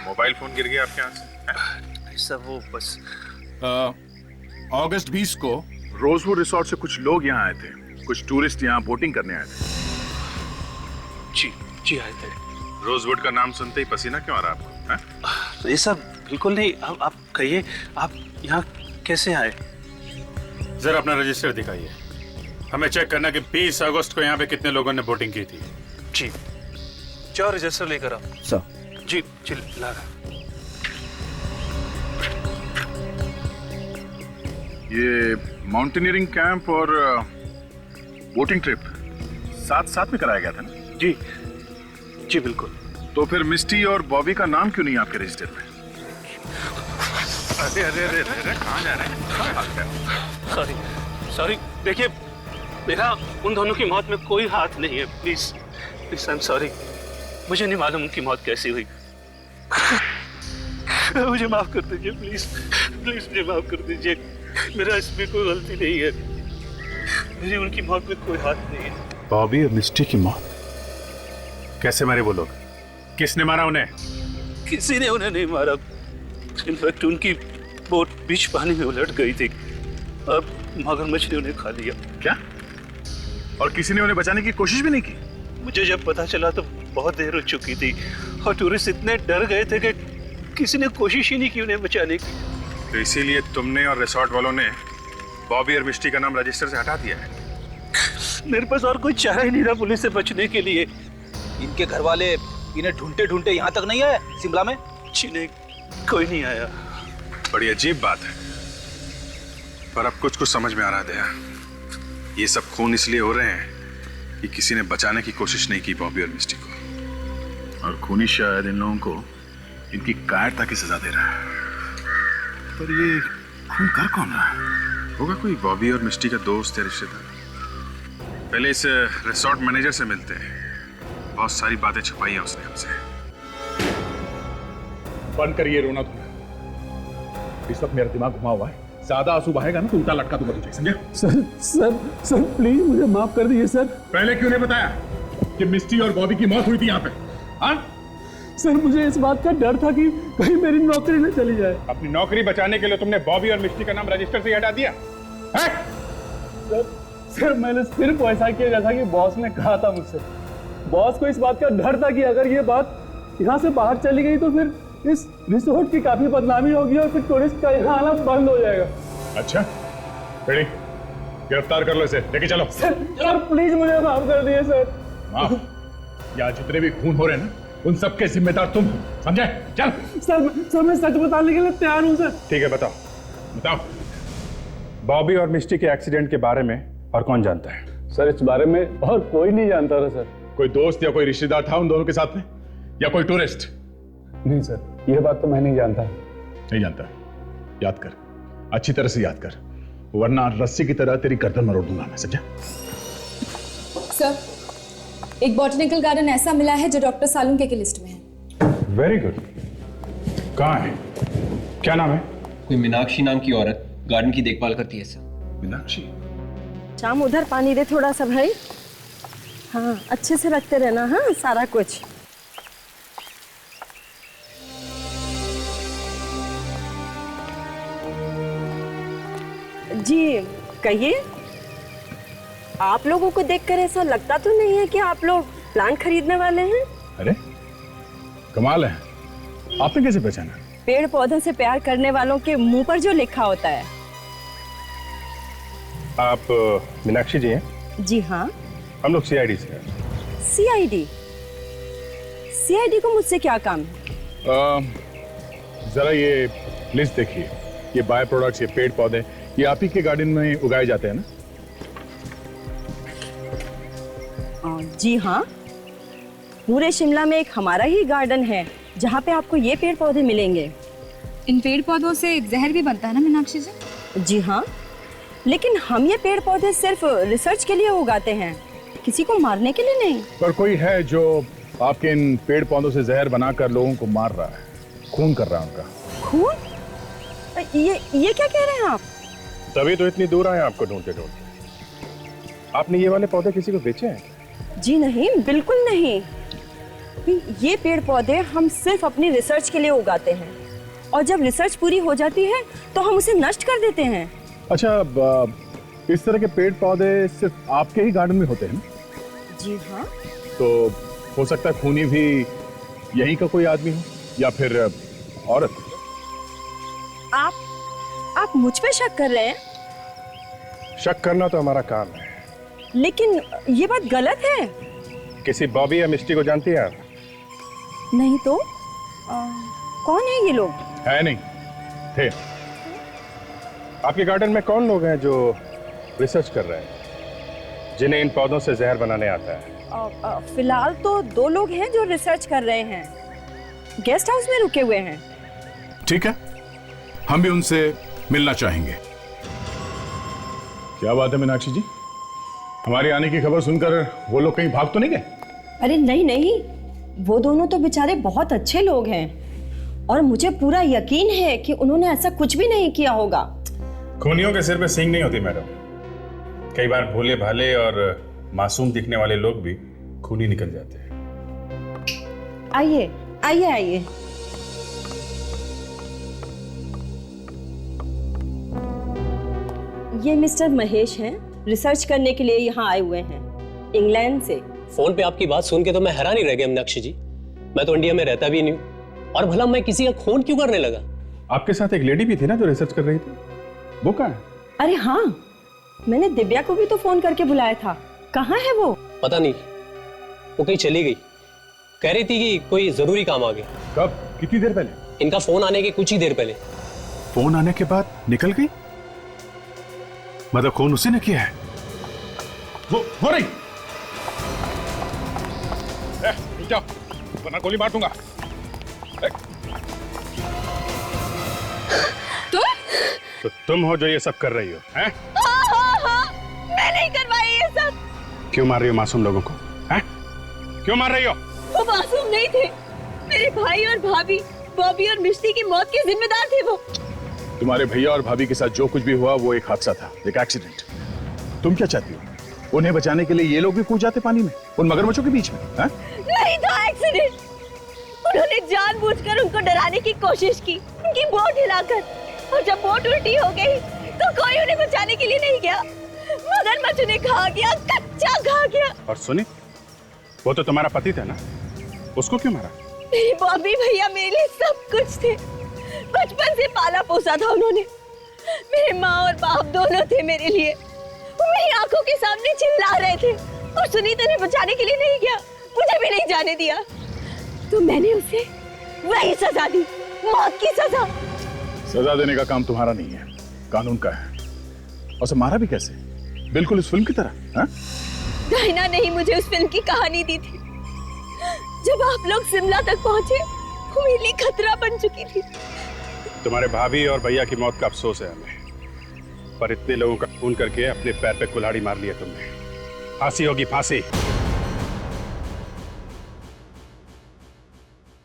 S4: मोबाइल फोन गिर गया आपके हाथ से?
S22: सब वो बस
S4: अगस्त 20 को रोजवुड रिसोर्ट से कुछ लोग यहाँ आए थे, कुछ टूरिस्ट यहाँ बोटिंग करने आए थे।
S22: जी आए थे।
S4: रोजवुड का नाम सुनते ही पसीना क्यों आ रहा है आपको?
S22: तो ये सब बिल्कुल नहीं। आप कहिए, आप यहाँ कैसे आए?
S8: जरा अपना रजिस्टर दिखाइए, हमें चेक करना कि 20 अगस्त को यहाँ पे कितने लोगों ने बोटिंग की थी।
S22: जी, जाओ रजिस्टर लेकर आओ।
S3: सर।
S22: जी ला रहा।
S4: ये माउंटेनियरिंग कैंप और बोटिंग ट्रिप साथ साथ में कराया गया था ना?
S22: जी बिल्कुल।
S4: तो फिर मिस्टी और बॉबी का नाम क्यों नहीं आपके रजिस्टर में? अरे अरे अरे अरे, कहाँ जा रहे हैं?
S22: सॉरी, देखिए मेरा उन दोनों की मौत में कोई हाथ नहीं है। प्लीज आई एम सॉरी, मुझे नहीं मालूम उनकी मौत कैसी हुई। मुझे माफ कर दीजिए, प्लीज मुझे माफ कर दीजिए, मेरा इसमें कोई गलती नहीं है, मेरी उनकी मौत में कोई हाथ नहीं है।
S4: बॉबी और मिस्टी की मौत कैसे मारे वो लोग? किसने मारा उन्हें?
S22: किसी ने उन्हें नहीं मारा, इनफैक्ट उनकी बोट बीच पानी में उलट गई थी, अब मगरमच्छ ने उन्हें खा लिया।
S4: क्या? और किसी ने उन्हें बचाने की कोशिश भी नहीं की?
S22: मुझे जब पता चला तो बहुत देर हो चुकी थी और टूरिस्ट इतने डर गए थे कि किसी ने कोशिश ही नहीं की उन्हें बचाने की।
S4: तो इसीलिए तुमने और रिसोर्ट वालों ने बॉबी और मिस्टी का नाम रजिस्टर से हटा दिया है?
S22: मेरे पास और कोई चारा ही नहीं रहा पुलिस से बचने के लिए।
S5: इनके घर वाले इन्हें ढूंढते ढूंढते यहाँ तक नहीं आए शिमला में?
S22: जी नहीं, कोई नहीं आया।
S4: बड़ी अजीब बात है, पर अब कुछ समझ में आ रहा है दया। ये सब खून इसलिए हो रहे हैं कि किसी ने बचाने की कोशिश नहीं की बॉबी और मिस्टी को, और खूनी शायद इन लोगों को इनकी कायरता की सजा दे रहा है। पर ये खून कर कौन रहा है? होगा कोई बॉबी और मिस्टी का दोस्त या रिश्तेदार। पहले इस रिसोर्ट मैनेजर से मिलते हैं, बहुत सारी बातें छुपाई हैं उसने हमसे।
S8: बंद करिए रोना धोना, इस वक्त मेरा दिमाग घुमा हुआ है, ज्यादा आंसू बहेगा ना तो उल्टा लटका दूंगा तुझे, समझे?
S15: सर प्लीज मुझे माफ कर दीजिए सर।
S8: पहले क्यों नहीं बताया कि मिस्टी और बॉबी की मौत हुई थी यहाँ पे? हाँ?
S20: सर मुझे इस बात का डर था कि कहीं मेरी नौकरी न चली जाए।
S8: अपनी नौकरी बचाने के लिए तुमने बॉबी और मिष्टी का नाम रजिस्टर से हटा दिया है?
S20: सर मैंने सिर्फ ऐसा किया जैसा कि बॉस ने कहा था मुझसे। बॉस को इस बात का डर था कि अगर ये बात यहाँ से बाहर चली गई तो फिर इस रिसोर्ट की काफी बदनामी होगी और फिर टूरिस्ट का यहाँ आना बंद हो जाएगा।
S8: अच्छा रेडी, गिरफ्तार कर लो इसे, लेके चलो।
S20: सर प्लीज मुझे माफ कर दिए सर।
S8: माफ? यहाँ जितने भी खून हो रहे हैं ना, उन सबके जिम्मेदार तुम हो, समझे? चल।
S20: सर मैं सच बताने के लिए तैयार हूँ सर।
S8: ठीक है, बताओ बताओ। बॉबी और मिष्टी के एक्सीडेंट के बारे में और कौन जानता है?
S20: सर इस बारे में और कोई नहीं जानता था सर।
S8: कोई दोस्त या कोई रिश्तेदार था उन दोनों के साथ में, या कोई टूरिस्ट?
S20: नहीं सर, यह बात तो मैं नहीं जानता।
S8: नहीं जानता? याद कर, अच्छी तरह से याद कर, वरना रस्सी की तरह तेरी गर्दन मरोड़ दूंगा मैं, समझा?
S7: सर, एक बॉटनिकल गार्डन ऐसा मिला है जो डॉक्टर सालुंके की लिस्ट में है।
S8: Very good. कहाँ है? क्या नाम है?
S6: कोई मीनाक्षी नाम की औरत गार्डन की देखभाल करती है सर।
S8: मीनाक्षी?
S13: शाम उधर पानी दे थोड़ा सा भाई। हाँ अच्छे से रखते रहना, हाँ सारा कुछ। जी कहिए। आप लोगों को देखकर ऐसा लगता तो नहीं है कि आप लोग प्लांट खरीदने वाले हैं?
S8: अरे कमाल है, आपने कैसे पहचाना?
S13: पेड़ पौधों से प्यार करने वालों के मुंह पर जो लिखा होता है।
S8: आप मीनाक्षी जी हैं?
S13: जी हाँ।
S8: हम लोग सीआईडी से हैं।
S13: सीआईडी? सीआईडी को मुझसे क्या काम है?
S8: जरा ये लिस्ट देखिए, ये बाय प्रोडक्ट्स, ये पेड़ पौधे, ये आप ही के गार्डन में उगाए जाते हैं ना?
S13: जी हाँ, पूरे शिमला में एक हमारा ही गार्डन है जहाँ पे आपको ये पेड़ पौधे मिलेंगे।
S7: इन पेड़ पौधों से जहर भी बनता है ना मीनाक्षी जी?
S13: जी हाँ, लेकिन हम ये पेड़ पौधे सिर्फ रिसर्च के लिए उगाते हैं, किसी को मारने के लिए नहीं।
S8: पर कोई है जो आपके इन पेड़ पौधों से जहर बनाकर लोगों को मार रहा है, खून कर रहा है उनका।
S13: खून? ये क्या कह रहे हैं आप?
S8: तभी तो इतनी दूर आए आपको ढूंढते ढूंढते। आपने ये वाले पौधे किसी को बेचे हैं?
S13: जी नहीं, बिल्कुल नहीं। ये पेड़ पौधे हम सिर्फ अपनी रिसर्च के लिए उगाते हैं और जब रिसर्च पूरी हो जाती है तो हम उसे नष्ट कर देते हैं।
S8: अच्छा, इस तरह के पेड़ पौधे सिर्फ आपके ही गार्डन में होते हैं?
S13: जी हाँ।
S8: तो हो सकता है खूनी भी यहीं का कोई आदमी हो या फिर औरत।
S13: आप मुझ पे शक कर रहे हैं?
S8: शक करना तो हमारा काम है।
S13: लेकिन ये बात गलत है।
S8: किसी बॉबी या मिस्टी को जानती हैं आप?
S13: नहीं तो कौन है ये लोग?
S8: है नहीं थे। आपके गार्डन में कौन लोग हैं जो रिसर्च कर रहे हैं, जिन्हें इन पौधों से जहर बनाने आता है?
S13: फिलहाल तो 2 लोग हैं जो रिसर्च कर रहे हैं, गेस्ट हाउस में रुके हुए हैं।
S4: ठीक है, हम भी उनसे मिलना चाहेंगे।
S8: क्या बात है मीनाक्षी जी, हमारे आने की खबर सुनकर वो लोग कहीं भाग तो नहीं गए?
S13: अरे नहीं नहीं, वो दोनों तो बेचारे बहुत अच्छे लोग हैं और मुझे पूरा यकीन है कि उन्होंने ऐसा कुछ भी नहीं किया होगा।
S8: खूनियों के सिर पे सींग नहीं होती मैडम। कई बार भोले भाले और मासूम दिखने वाले लोग भी खूनी निकल जाते हैं।
S13: आइए आइए आइए। ये मिस्टर महेश हैं, रिसर्च करने के लिए यहाँ आए हुए हैं इंग्लैंड से।
S18: फोन पे आपकी बात सुन के तो मैं हैरान ही रह गया मीनाक्षी जी। मैं तो इंडिया में रहता भी नहीं हूँ, और भला मैं किसी का खून क्यों करने लगा?
S8: आपके साथ एक लेडी भी थी ना जो रिसर्च कर रही थी, वो कहाँ है?
S13: अरे हाँ, मैंने दिव्या को भी तो फोन करके बुलाया था। कहाँ है वो?
S18: पता नहीं, वो कहीं चली गई। कह रही थी कि कोई जरूरी काम आ गया।
S8: कब? कितनी देर पहले?
S18: इनका फोन आने के कुछ ही देर पहले।
S4: फोन आने के बाद निकल गई? मतलब खून उसी ने किया है?
S8: वो रही। रुक जाओ, वरना गोली मार दूंगा। तो तुम हो जो ये सब कर रही हो, हैं?
S13: हाँ, मैं नहीं करवाई ये सब।
S8: क्यों मार रही हो मासूम लोगों को, हैं? क्यों मार रही हो?
S13: वो मासूम नहीं थे, मेरे भाई और भाभी, बॉबी और मिष्टी की मौत के जिम्मेदार थे वो।
S8: तुम्हारे भैया और भाभी के साथ जो कुछ भी हुआ वो एक हादसा था, एक एक्सीडेंट। तुम क्या चाहती हो? उन्हें बचाने के लिए ये लोग भी कूद जाते पानी में, उन मगरमच्छों के बीच में, हैं?
S13: नहीं था एक्सीडेंट, उन्होंने जानबूझकर उनको डराने की कोशिश की, उनकी बोट हिलाकर। और जब बोट उल्टी हो गई तो कोई उन्हें बचाने के लिए नहीं गया। मगरमच्छ उन्हें खा गया, कच्चा खा गया।
S8: और सुनी, वो तो तुम्हारा पति था ना, उसको क्यों मारा?
S13: मेरे बॉबी भैया मेरे लिए सब कुछ थे। बचपन से पाला पोसा था उन्होंने। मेरे माँ और बाप दोनों थे मेरे लिए। वो मेरी आंखों के सामने चिल्ला रहे थे और सुनीता ने बचाने के लिए नहीं गया, मुझे भी नहीं जाने दिया। तो मैंने उसे वही सजा दी, मौत की सजा।
S8: सजा देने का काम तुम्हारा नहीं है, कानून का है। और उसे मारा भी कैसे? बिल्कुल इस फिल्म की तरह। हाँ?
S13: डायना ने ही मुझे उस फिल्म की कहानी दी थी। जब आप लोग शिमला तक पहुंचे, वो मेरे लिए खतरा बन चुकी थी।
S8: तुम्हारे भाभी और भैया की मौत का अफसोस है हमें, पर इतने लोगों का खून करके अपने पैर पे कुल्हाड़ी मार लिया तुमने। फांसी होगी, फांसी।